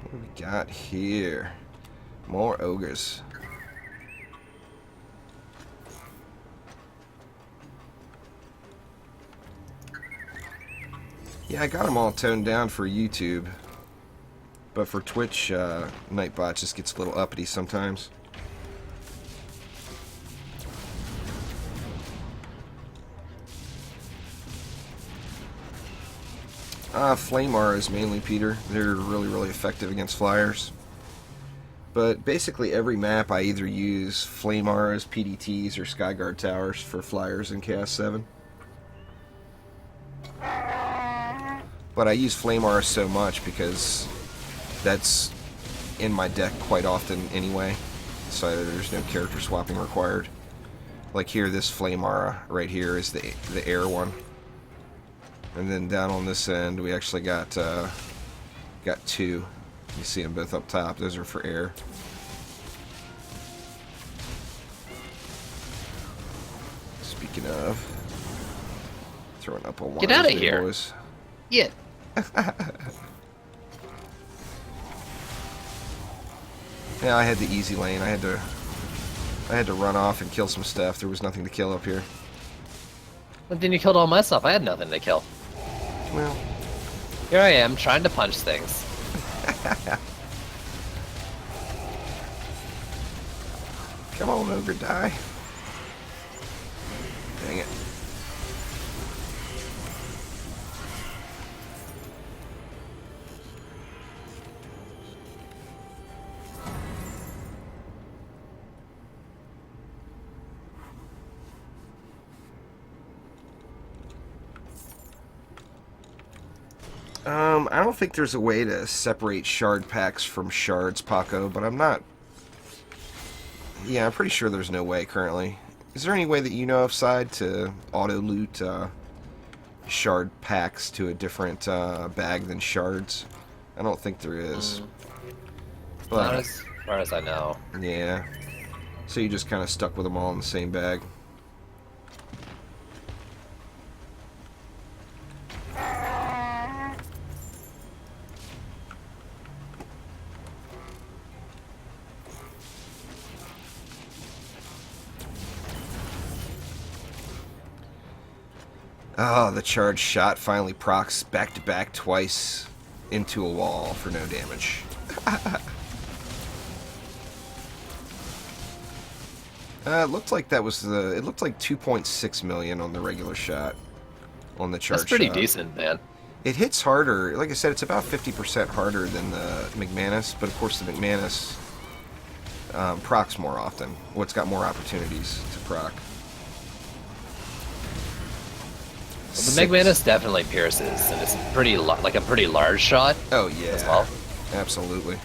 What do we got here? More ogres. Yeah, I got them all toned down for YouTube, but for Twitch, Nightbot just gets a little uppity sometimes. Flame auras mainly, Peter. They're really effective against flyers. But basically every map I either use flame auras, PDTs, or Skyguard towers for flyers in Chaos 7. But I use flame auras so much because that's in my deck quite often anyway, so there's no character swapping required. Like here, this flame aura right here is the air one. And then down on this end, we actually got two. You see them both up top. Those are for air. Speaking of, throwing up a one. Get out of here! Boys. Yeah. Yeah, I had the easy lane. I had to run off and kill some stuff. There was nothing to kill up here. But then you killed all my stuff. I had nothing to kill. Well, Here I am, trying to punch things. come on over, die. Dang it. I don't think there's a way to separate shard packs from shards, Paco, but I'm not... Yeah, I'm pretty sure there's no way currently. Is there any way that you know of, Side, to auto-loot shard packs to a different bag than shards? I don't think there is. But, Not as far as I know. yeah. So you just kind of stuck with them all in the same bag. Oh, the charged shot finally procs back-to-back twice into a wall for no damage. It looked like that was the... It looked like 2.6 million on the regular shot. On the charged shot. That's pretty decent, man. It hits harder. Like I said, it's about 50% harder than the McManus, but of course the McManus procs more often. Well, it's got more opportunities to proc. Well, the McManus definitely pierces, and it's pretty like a pretty large shot. Oh yeah, as well. Absolutely.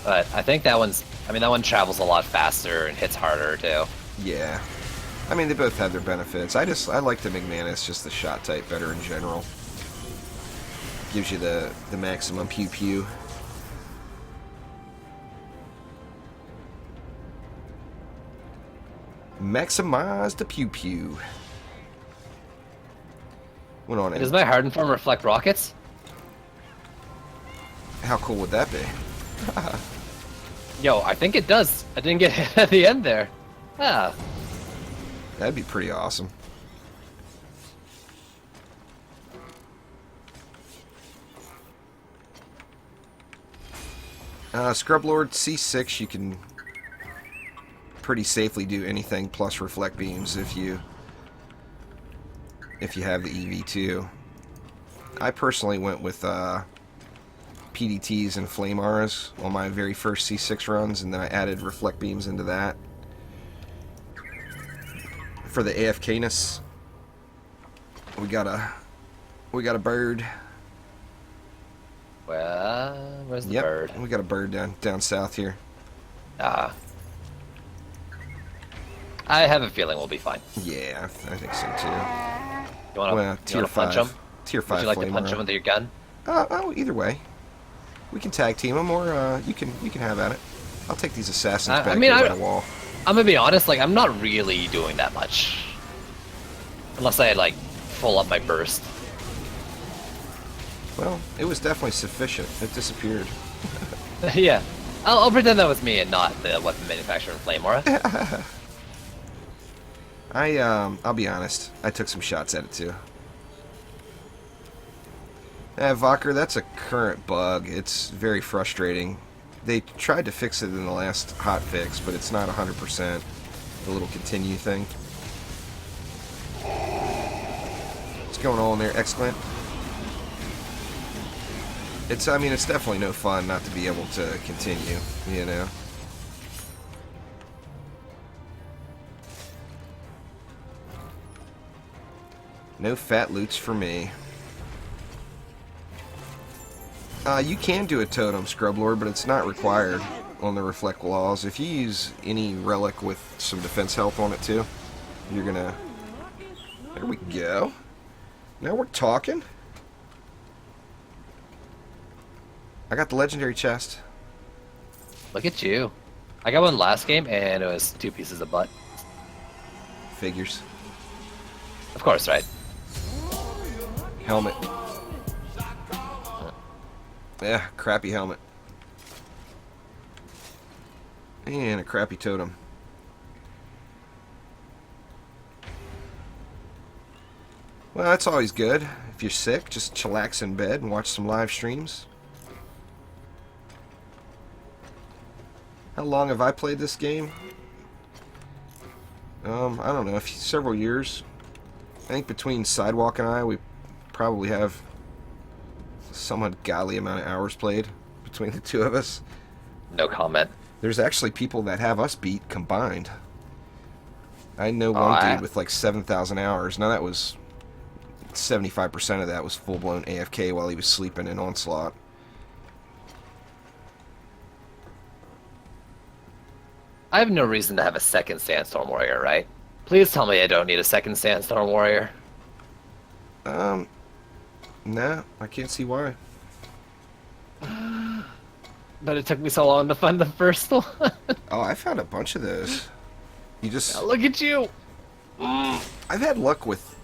But I think that one's. I mean, that one travels a lot faster and hits harder too. Yeah. I mean, they both have their benefits. I like the McManus, just the shot type better in general. Gives you the maximum pew pew. Maximize the pew pew. Went on in. Does my hardened form reflect rockets? How cool would that be? Yo, I think it does. I didn't get hit at the end there. Ah. That'd be pretty awesome. Scrub Lord C6, you can pretty safely do anything plus reflect beams if you have the EV2. I personally went with PDTs and Flame Auras on my very first C6 runs, and then I added reflect beams into that for the AFK-ness. We got a bird. Well, where's the Yep, bird? we got a bird down south here. Ah. I have a feeling we'll be fine. Yeah, I think so too. You want Well, to tier punch 5. him? Tier 5 Would you like to Flame punch Aura. him with your gun? Oh, either way. We can tag team them, or you can have at it. I'll take these assassins back here by the wall. I'm gonna be honest, like, I'm not really doing that much. Unless I, like, full up my burst. Well, it was definitely sufficient. It disappeared. Yeah. I'll pretend that was me and not the weapon manufacturer in Flame Aura. I'll be honest. I took some shots at it too. Valker, that's a current bug. It's very frustrating. They tried to fix it in the last hotfix, but it's not 100%. The little continue thing. What's going on there, Exclamp? I mean, it's definitely no fun not to be able to continue, you know? No fat loots for me. You can do a totem, Scrub Lord, but it's not required. on the reflect claws. If you use any relic with some defense health on it too, you're gonna... There we go. Now we're talking. I got the legendary chest. Look at you. I got one last game, and it was 2 pieces of butt. Figures. Of course, right? Helmet. Yeah, crappy helmet. And a crappy totem. Well, that's always good. If you're sick, just chillax in bed and watch some live streams. How long have I played this game? I don't know, several years. I think between Sidewalk and I, we probably have somewhat godly amount of hours played between the two of us. No comment. There's actually people that have us beat combined. I know one dude with like 7,000 hours. Now that was 75% of that was full-blown AFK while he was sleeping in Onslaught. I have no reason to have a second Sandstorm Warrior, right? Please tell me I don't need a second Sandstorm Warrior. Nah, I can't see why. But it took me so long to find the first one. Oh, I found a bunch of those. You just... Now look at you! I've had luck with,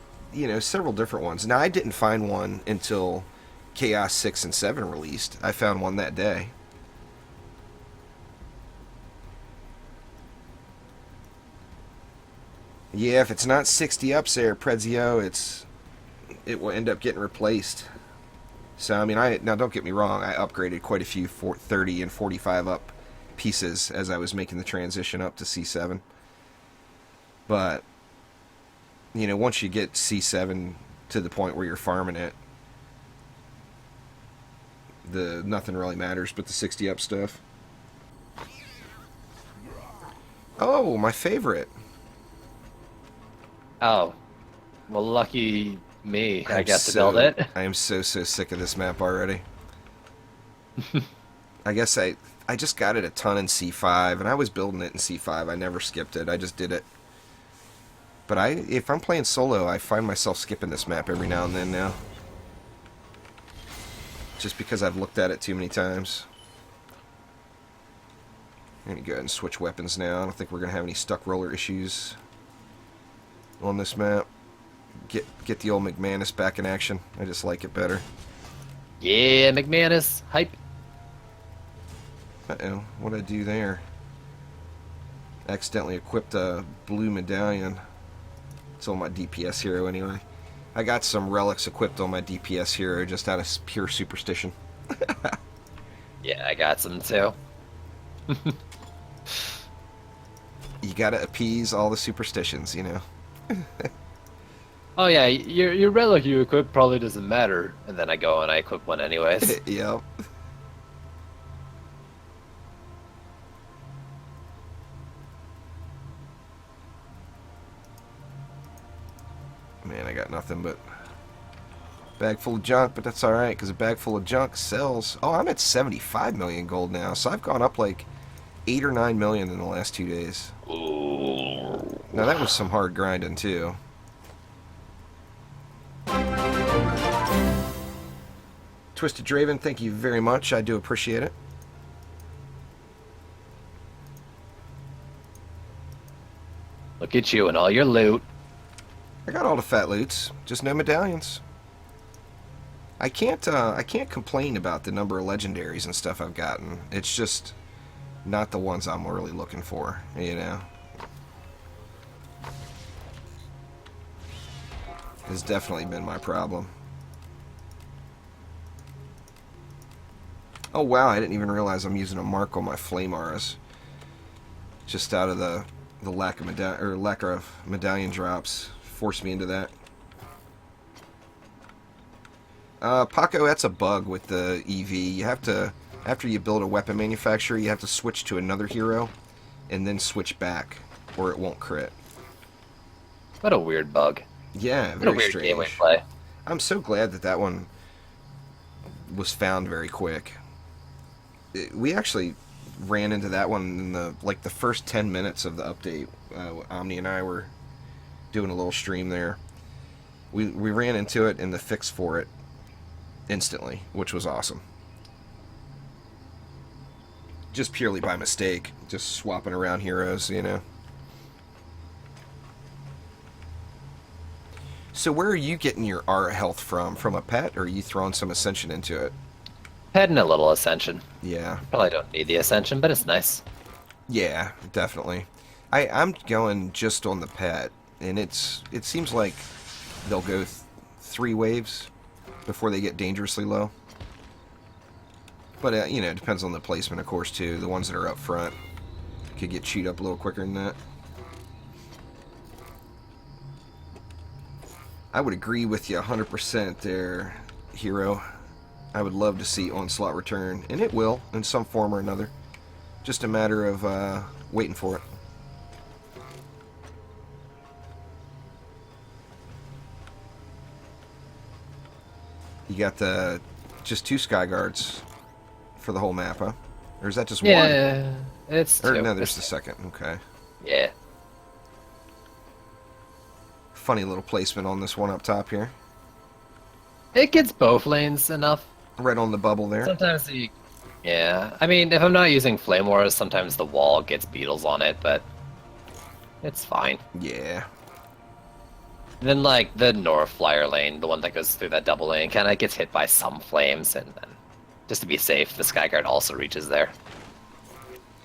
several different ones. Now, I didn't find one until Chaos 6 and 7 released. I found one that day. Yeah, if it's not 60 ups there, Prezio, it will end up getting replaced. So, I mean, now don't get me wrong, I upgraded quite a few 30 and 45 up pieces as I was making the transition up to C7. But, once you get C7 to the point where you're farming it, nothing really matters but the 60 up stuff. Oh, my favorite. Oh. Well, lucky me. I got to build it. I am so sick of this map already. I guess I just got it a ton in C5, and I was building it in C5. I never skipped it. I just did it. But if I'm playing solo, I find myself skipping this map every now and then now. Just because I've looked at it too many times. I'm going to go ahead and switch weapons now. I don't think we're going to have any stuck roller issues on this map. Get the old McManus back in action. I just like it better. Yeah, McManus. Hype. Uh-oh. What'd I do there? Accidentally equipped a blue medallion. It's on my DPS hero anyway. I got some relics equipped on my DPS hero just out of pure superstition. Yeah, I got some too. You gotta appease all the superstitions, Oh yeah, your relic you equip probably doesn't matter, and then I go and I equip one anyways. Yep. Man, I got nothing but bag full of junk, but that's alright, because a bag full of junk sells... Oh, I'm at 75 million gold now, so I've gone up like 8 or 9 million in the last 2 days. Ooh. Now that was some hard grinding, too. Twisted Draven, thank you very much. I do appreciate it. Look at you and all your loot. I got all the fat loots, just no medallions. I can't complain about the number of legendaries and stuff I've gotten. It's just not the ones I'm really looking for, It's definitely been my problem. Oh wow, I didn't even realize I'm using a mark on my flame auras. Just out of the lack of medallion drops forced me into that. Paco, that's a bug with the EV. You have to, after you build a weapon manufacturer, you have to switch to another hero and then switch back, or it won't crit. What a weird bug. Yeah, What a very weird strange. game we play. I'm so glad that one was found very quick. We actually ran into that one in the first 10 minutes of the update. Omni and I were doing a little stream there. We ran into it and the fix for it instantly, which was awesome. Just purely by mistake, just swapping around heroes, you know. So where are you getting your R health from? From a pet, or are you throwing some Ascension into it? Heading a little Ascension. Yeah. Probably don't need the Ascension, but it's nice. Yeah, definitely. I'm going just on the pet, and it seems like they'll go 3 waves before they get dangerously low. But, you know, it depends on the placement, of course, too. The ones that are up front could get chewed up a little quicker than that. I would agree with you 100% there, Hero. I would love to see Onslaught return, and it will, in some form or another. Just a matter of waiting for it. You got just 2 Sky Guards for the whole map, huh? Or is that just one? Yeah, it's Or 2. no, there's the second. Okay. Yeah. Funny little placement on this one up top here. It gets both lanes enough. Right on the bubble there. Sometimes yeah. I mean, if I'm not using Flame Wars, sometimes the wall gets beetles on it, but it's fine. Yeah. Then, like, the North Flyer lane, the one that goes through that double lane, kind of gets hit by some flames, and then, just to be safe, the Skyguard also reaches there.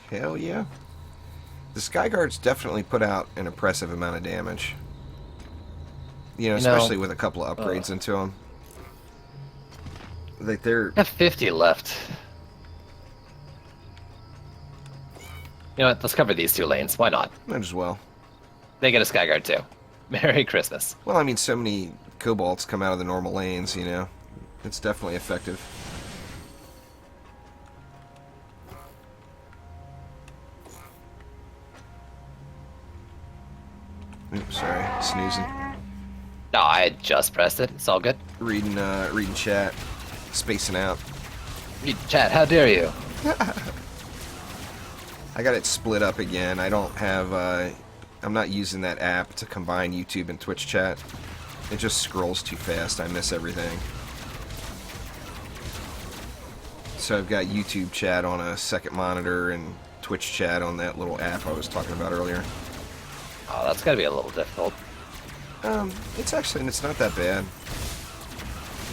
Hell yeah. The Skyguards definitely put out an impressive amount of damage. You know, especially with a couple of upgrades into them. Like, they're... I have 50 left. You know what, let's cover these 2 lanes, why not? Might as well. They get a Skyguard too. Merry Christmas. Well, I mean, so many Cobalts come out of the normal lanes, you know. It's definitely effective. Oops, sorry. Snoozing. No, I just pressed it. It's all good. Reading chat. Spacing out. Chat, how dare you? I got it split up again. I don't have... I'm not using that app to combine YouTube and Twitch chat. It just scrolls too fast. I miss everything. So I've got YouTube chat on a second monitor and Twitch chat on that little app I was talking about earlier. Oh, that's gotta be a little difficult. It's not that bad.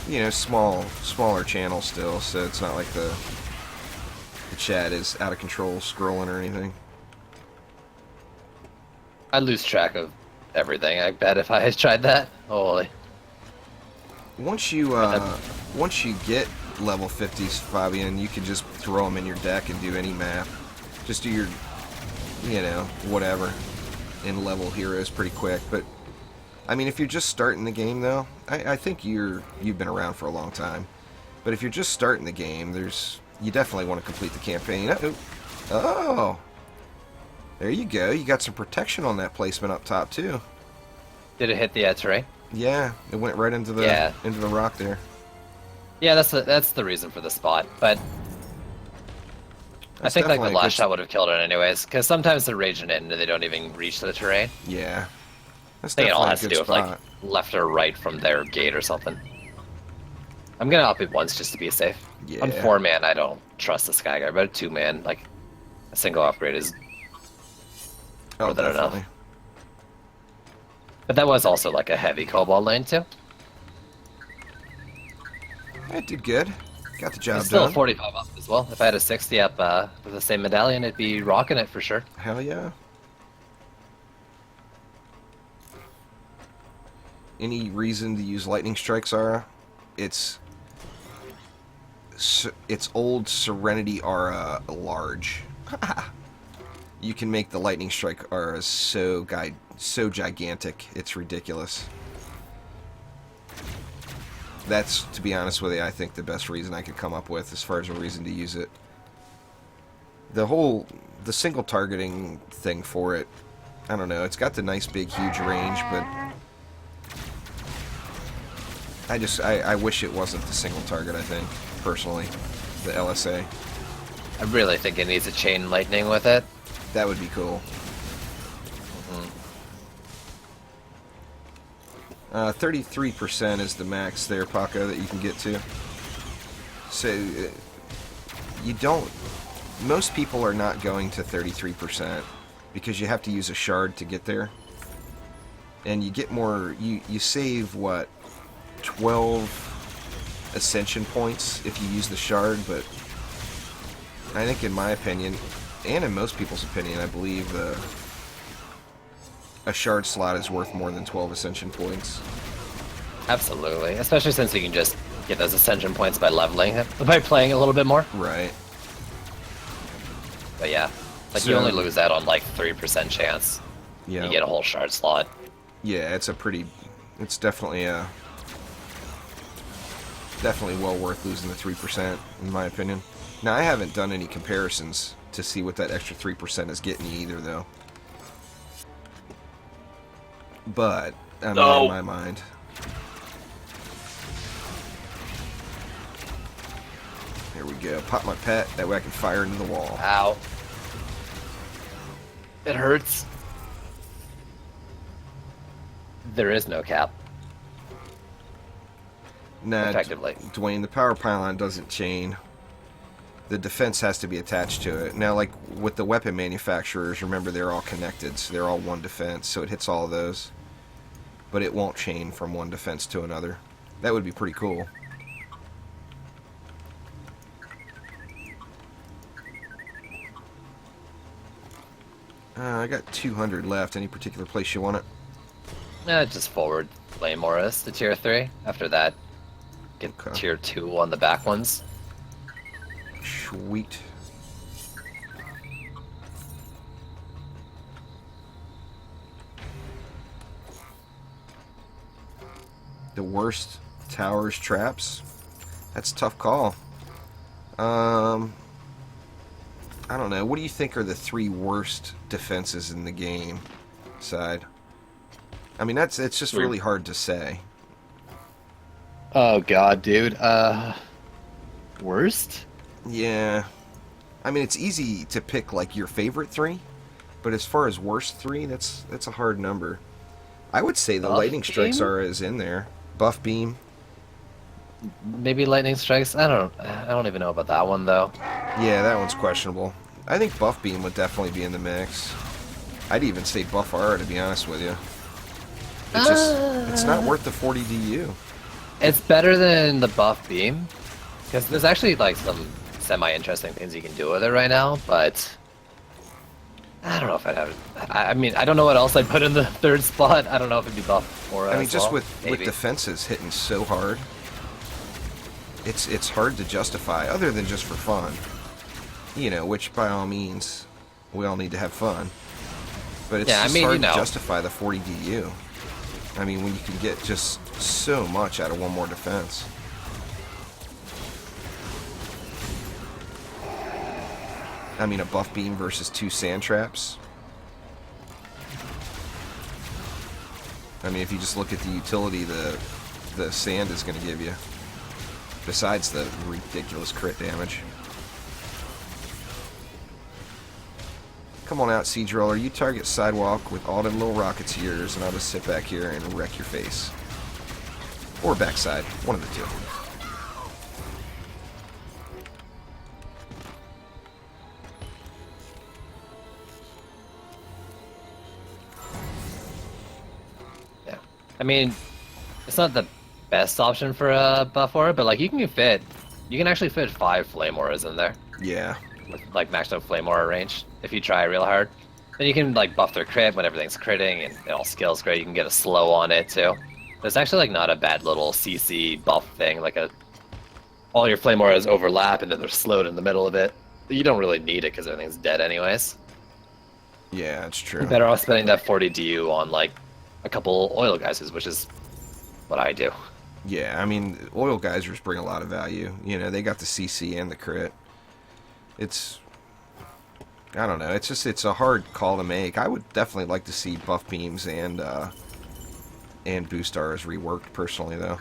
You know, smaller channel still, so it's not like the chat is out of control scrolling or anything. I lose track of everything, I bet, if I tried that. Holy. Once you get level 50s, Fabian, you can just throw them in your deck and do any map. Just do your, you know, whatever, in level heroes pretty quick. But I mean, if you're just starting the game, though, I think you've been around for a long time. But if you're just starting the game, you definitely want to complete the campaign. Oh, there you go. You got some protection on that placement up top too. Did it hit the terrain? Yeah, it went right into the rock there. Yeah, that's the reason for the spot. But I think like the last shot would have killed it anyways, because sometimes they're raging in and they don't even reach the terrain. Yeah, that's I think it all definitely has a to good do with like spot. left or right from their gate or something. I'm gonna up it once just to be safe. Yeah. On 4-man, I don't trust the Skyguard, but 2-man, like a single upgrade is more than enough. But that was also like a heavy Cobalt lane too. It did good. Got the job It's still done. 45 up as well. If I had a 60 up with the same medallion, it'd be rocking it for sure. Hell yeah. Any reason to use lightning strikes, Ara? It's old Serenity Aura large. You can make the lightning strike Aura so gigantic, it's ridiculous. That's, to be honest with you, I think the best reason I could come up with as far as a reason to use it. The single targeting thing for it, I don't know, it's got the nice big huge range, but I wish it wasn't the single target, I think, personally, the LSA. I really think it needs a chain lightning with it. That would be cool. 33% is the max there, Paco, that you can get to. So, you don't... Most people are not going to 33% because you have to use a shard to get there. And you get more... You save, what, 12 ascension points if you use the shard, but I think in my opinion, and in most people's opinion, I believe a shard slot is worth more than 12 ascension points. Absolutely, especially since you can just get those ascension points by leveling it, by playing a little bit more. Right. But yeah, like So, you only lose that on like 3% chance. Yeah. You get a whole shard slot. Yeah, it's definitely well worth losing the 3%, in my opinion. Now, I haven't done any comparisons to see what that extra 3% is getting you either, though. But, I mean, in my mind... There we go. Pop my pet, that way I can fire into the wall. Ow. It hurts. There is no cap. Nah, Effectively. Dwayne, the power pylon doesn't chain. The defense has to be attached to it. Now, like with the weapon manufacturers, remember they're all connected, so they're all one defense, so it hits all of those. But it won't chain from one defense to another. That would be pretty cool. I got 200 left. Any particular place you want it? Just forward Flame Morris to tier 3. After that, get Okay. tier 2 on the back ones. Sweet. The worst towers traps? That's a tough call. I don't know. What do you think are the 3 worst defenses in the game? Side. I mean, it's just really hard to say. Oh god, dude. Worst? Yeah. I mean, it's easy to pick like your favorite 3, but as far as worst 3, that's a hard number. I would say the Buff lightning strikes beam? is in there. Buff beam. Maybe lightning strikes? I don't even know about that one though. Yeah, that one's questionable. I think buff beam would definitely be in the mix. I'd even say buff aura, to be honest with you. It's not worth the 40 DU. It's better than the buff beam, because there's actually like some semi-interesting things you can do with it right now, but I don't know if I'd have it. I mean, I don't know what else I'd put in the 3rd spot. I don't know if it'd be buff or I mean, just well. with defenses hitting so hard, it's hard to justify, other than just for fun. You know, which by all means, we all need to have fun. But it's hard to justify the 40 DU. I mean, when you can get just so much out of one more defense. I mean, a buff beam versus 2 sand traps. I mean, if you just look at the utility the sand is going to give you, besides the ridiculous crit damage. Come on out, Siege Roller. You target Sidewalk with all them little rockets of yours, and I'll just sit back here and wreck your face. Or backside. One of the 2. Yeah. I mean, it's not the best option for a buff aura, but like you can actually fit 5 flame auras in there. Yeah. With like maxed out flame aura range if you try real hard. Then you can like buff their crit when everything's critting and it all scales great. You can get a slow on it too. There's actually like not a bad little CC buff thing, like all your flame auras overlap and then they're slowed in the middle of it. You don't really need it because everything's dead anyways. Yeah, it's true. You're better off spending that 40 DU on like a couple oil geysers, which is what I do. Yeah, I mean, oil geysers bring a lot of value. You know, they got the CC and the crit. I don't know, it's a hard call to make. I would definitely like to see buff beams and boost auras reworked, personally, though.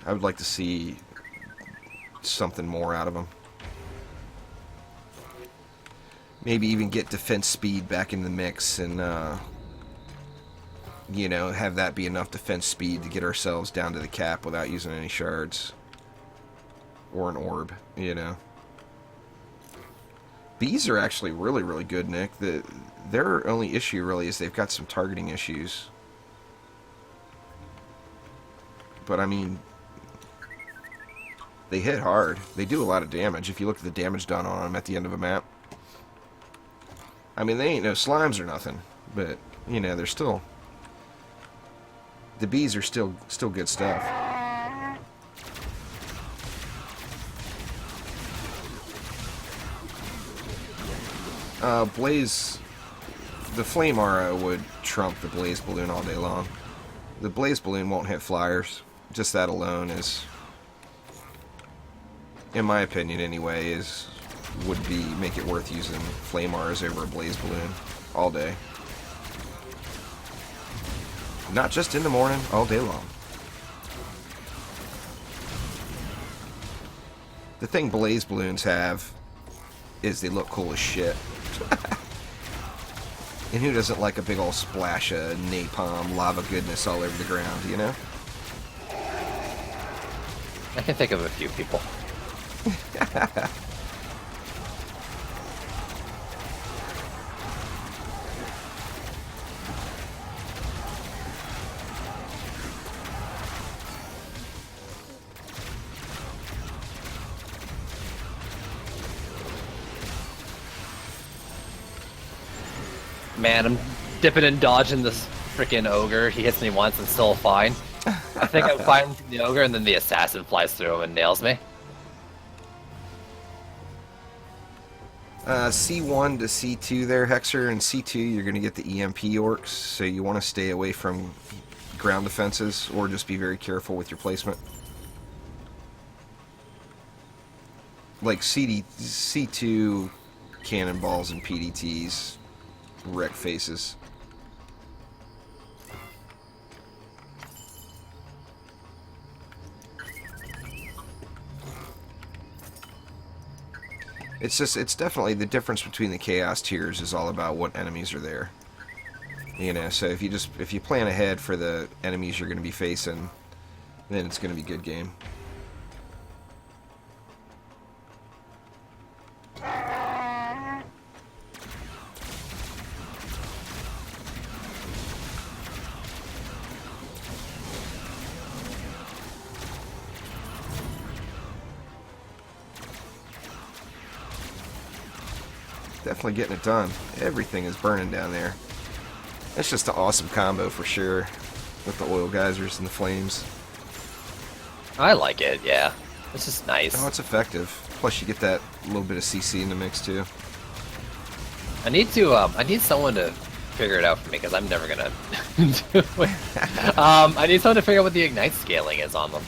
I would like to see something more out of them. Maybe even get defense speed back in the mix and, you know, have that be enough defense speed to get ourselves down to the cap without using any shards. Or an orb, you know. Bees are actually really, really good, Nick. Their only issue really is they've got some targeting issues. But I mean, they hit hard. They do a lot of damage. If you look at the damage done on them at the end of a map. I mean, they ain't no slimes or nothing. But, you know, they're still... The bees are still good stuff. Blaze... The Flame Aura would trump the Blaze Balloon all day long. The Blaze Balloon won't hit flyers. Just that alone is... In my opinion, anyway, would make it worth using Flame Auras over a Blaze Balloon all day. Not just in the morning, all day long. The thing Blaze Balloons have is they look cool as shit. And who doesn't like a big old splash of napalm, lava goodness all over the ground, you know? I can think of a few people. Man, I'm dipping and dodging this freaking ogre. He hits me once and still fine. I think I'm fine with the ogre, and then the assassin flies through him and nails me. C1 to C2 there, Hexer, and C2 you're going to get the EMP orcs, so you want to stay away from ground defenses, or just be very careful with your placement. Like C2 cannonballs and PDTs wreck faces. It's definitely the difference between the chaos tiers is all about what enemies are there. You know, so if you plan ahead for the enemies you're going to be facing, then it's going to be good game. Definitely getting it done. Everything is burning down there. That's just an awesome combo for sure, with the oil geysers and the flames. I like it, yeah. It's just nice. Oh, it's effective. Plus, you get that little bit of CC in the mix too. I need someone to figure it out for me because I'm never gonna do it. I need someone to figure out what the ignite scaling is on them.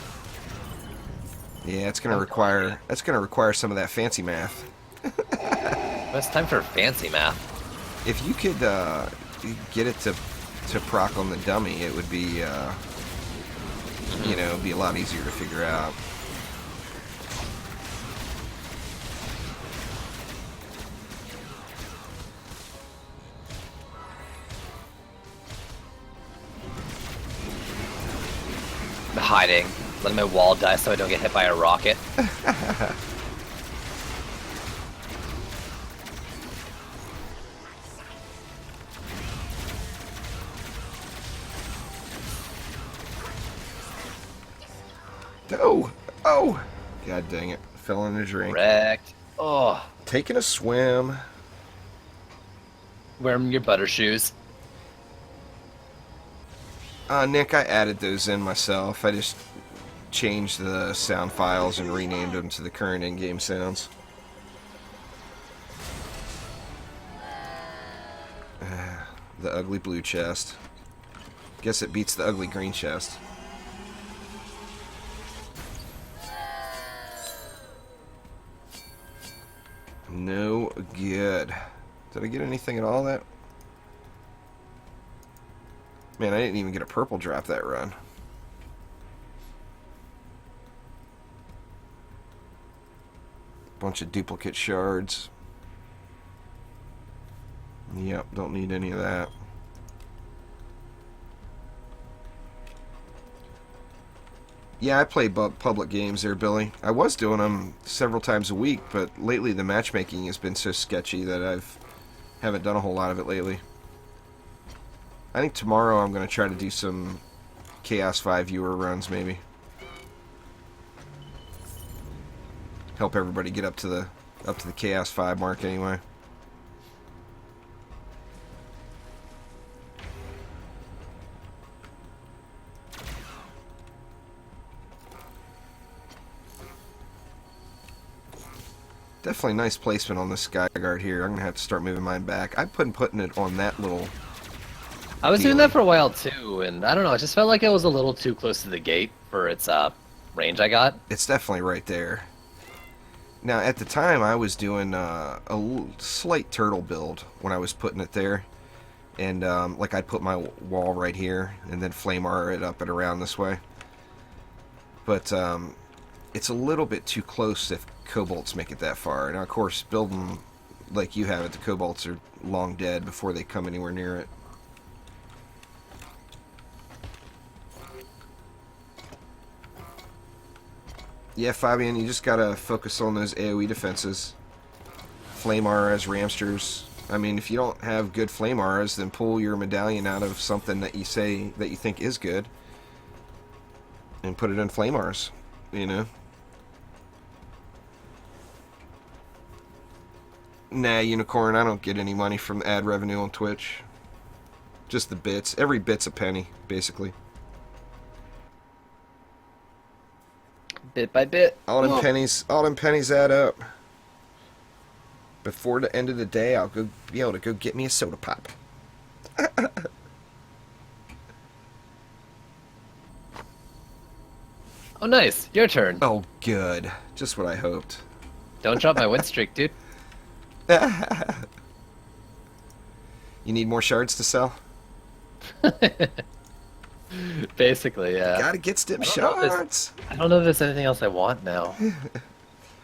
Yeah, it's gonna require some of that fancy math. It's time for fancy math. If you could get it to proc on the dummy, it would be you know, it'd be a lot easier to figure out. I'm hiding, letting my wall die so I don't get hit by a rocket. Oh! Oh! God dang it. Fell in a drink. Wrecked. Oh. Taking a swim. Wearing your butter shoes. Nick, I added those in myself. I just changed the sound files and renamed them to the current in-game sounds. The ugly blue chest. Guess it beats the ugly green chest. No good. Did I get anything at all that? Man, I didn't even get a purple drop that run. Bunch of duplicate shards. Yep, don't need any of that. Yeah, I play public games there, Billy. I was doing them several times a week, but lately the matchmaking has been so sketchy that haven't done a whole lot of it lately. I think tomorrow I'm going to try to do some Chaos 5 viewer runs, maybe. Help everybody get up to the Chaos 5 mark anyway. Definitely nice placement on the sky guard here. I'm gonna have to start moving mine back. I've been putting it on that little. I was doing that for a while too, and I don't know. I just felt like it was a little too close to the gate for its range I got. It's definitely right there. Now, at the time, I was doing slight turtle build when I was putting it there, and like I'd put my wall right here, and then flame armor it up and around this way. But it's a little bit too close if kobolds make it that far. Now, of course, building like you have it, the kobolds are long dead before they come anywhere near it. Yeah, Fabian, you just gotta focus on those AoE defenses. Flame auras, ramsters. I mean, if you don't have good flame auras, then pull your medallion out of something that you say that you think is good and put it in flame auras, you know? Nah, Unicorn, I don't get any money from ad revenue on Twitch. Just the bits. Every bit's a penny, basically. Bit by bit. All them pennies add up. Before the end of the day, I'll be able to go get me a soda pop. Oh, nice. Your turn. Oh, good. Just what I hoped. Don't drop my win streak, dude. You need more shards to sell? Basically, yeah. Gotta get stim shards. I don't know if there's anything else I want now.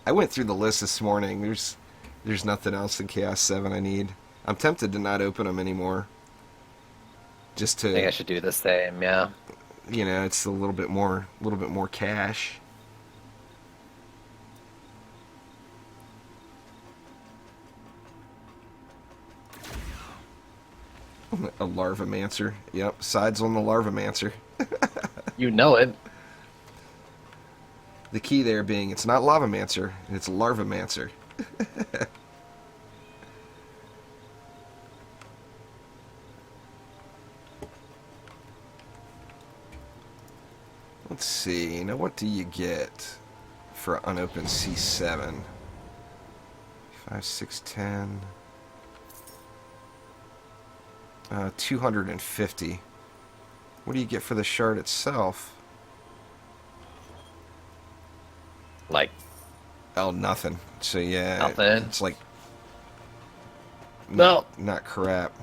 I went through the list this morning. There's nothing else in Chaos 7 I need. I'm tempted to not open them anymore. Just to. I think I should do the same, yeah. You know, it's a little bit more cash. A Larvamancer. Yep, sides on the Larvamancer. You know it. The key there being it's not Lavamancer, it's Larvamancer. Let's see, now what do you get for unopened C7? 5, 6, 10... 250. What do you get for the shard itself? Like, oh, nothing. So yeah, nothing. it's like no, not crap.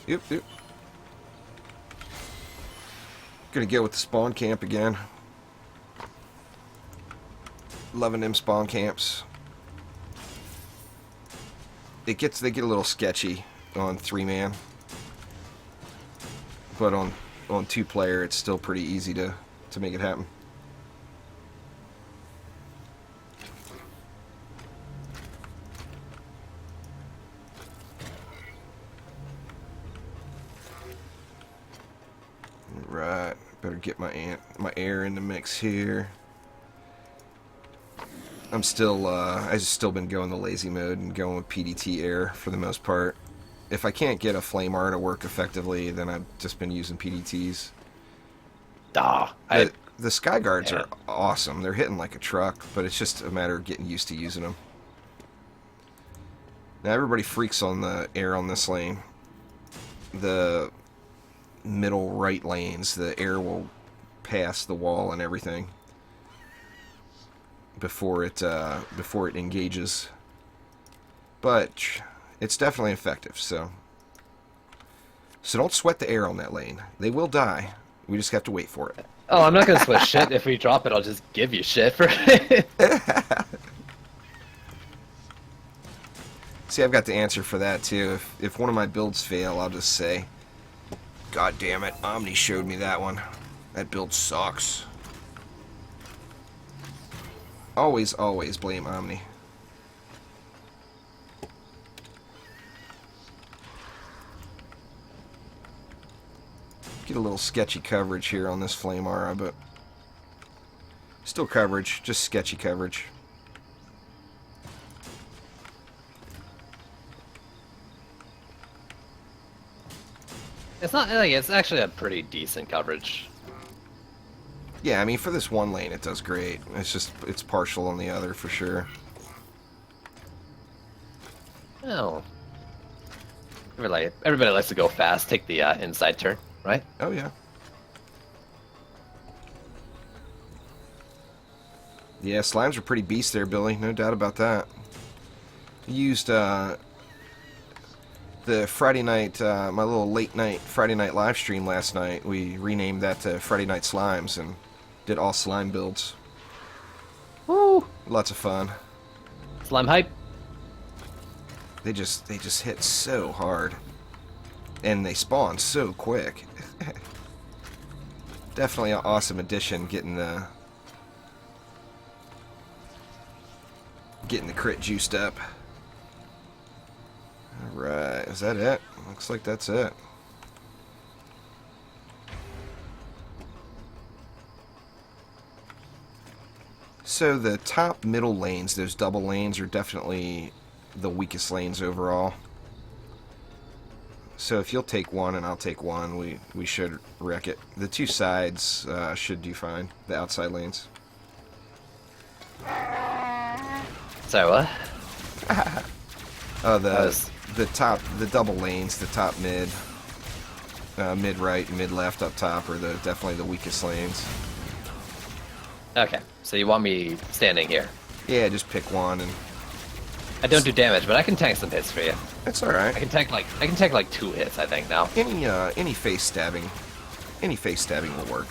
Yep. Gonna go with the spawn camp again. Loving them spawn camps. They get a little sketchy on 3-man. But on 2-player, it's still pretty easy to make it happen. Right, better get my air in the mix here. I've still been going the lazy mode and going with PDT air for the most part. If I can't get a flame R to work effectively, then I've just been using PDTs. The Sky Guards are awesome. They're hitting like a truck, but it's just a matter of getting used to using them. Now everybody freaks on the air on this lane. The middle right lanes, the air will pass the wall and everything before it engages. But it's definitely effective, so don't sweat the air on that lane. They will die. We just have to wait for it. Oh, I'm not gonna sweat shit. If we drop it, I'll just give you shit for it. See, I've got the answer for that too. If one of my builds fail, I'll just say, God damn it, Omni showed me that one. That build sucks. Always, always blame Omni. Get a little sketchy coverage here on this Flame Aura, but still coverage, just sketchy coverage. It's not like it's actually a pretty decent coverage. Yeah, I mean, for this one lane, it does great. It's just, it's partial on the other, for sure. Oh. Everybody likes to go fast, take the inside turn, right? Oh, yeah. Yeah, slimes are pretty beast there, Billy. No doubt about that. You used the Friday night, my little late night Friday night live stream last night. We renamed that to Friday Night Slimes and did all slime builds. Woo! Lots of fun. Slime hype. They just hit so hard, and they spawn so quick. Definitely an awesome addition, getting the crit juiced up. All right, is that it? Looks like that's it. So the top middle lanes, those double lanes, are definitely the weakest lanes overall. So if you'll take one and I'll take one, we should wreck it. The two sides should do fine, the outside lanes. So what? Oh, the double lanes, the top mid, mid right, and mid left up top are definitely the weakest lanes. Okay, so you want me standing here? Yeah, just pick one and. I don't do damage, but I can tank some hits for you. That's all right. I can tank like 2 hits, I think now. Any face stabbing will work.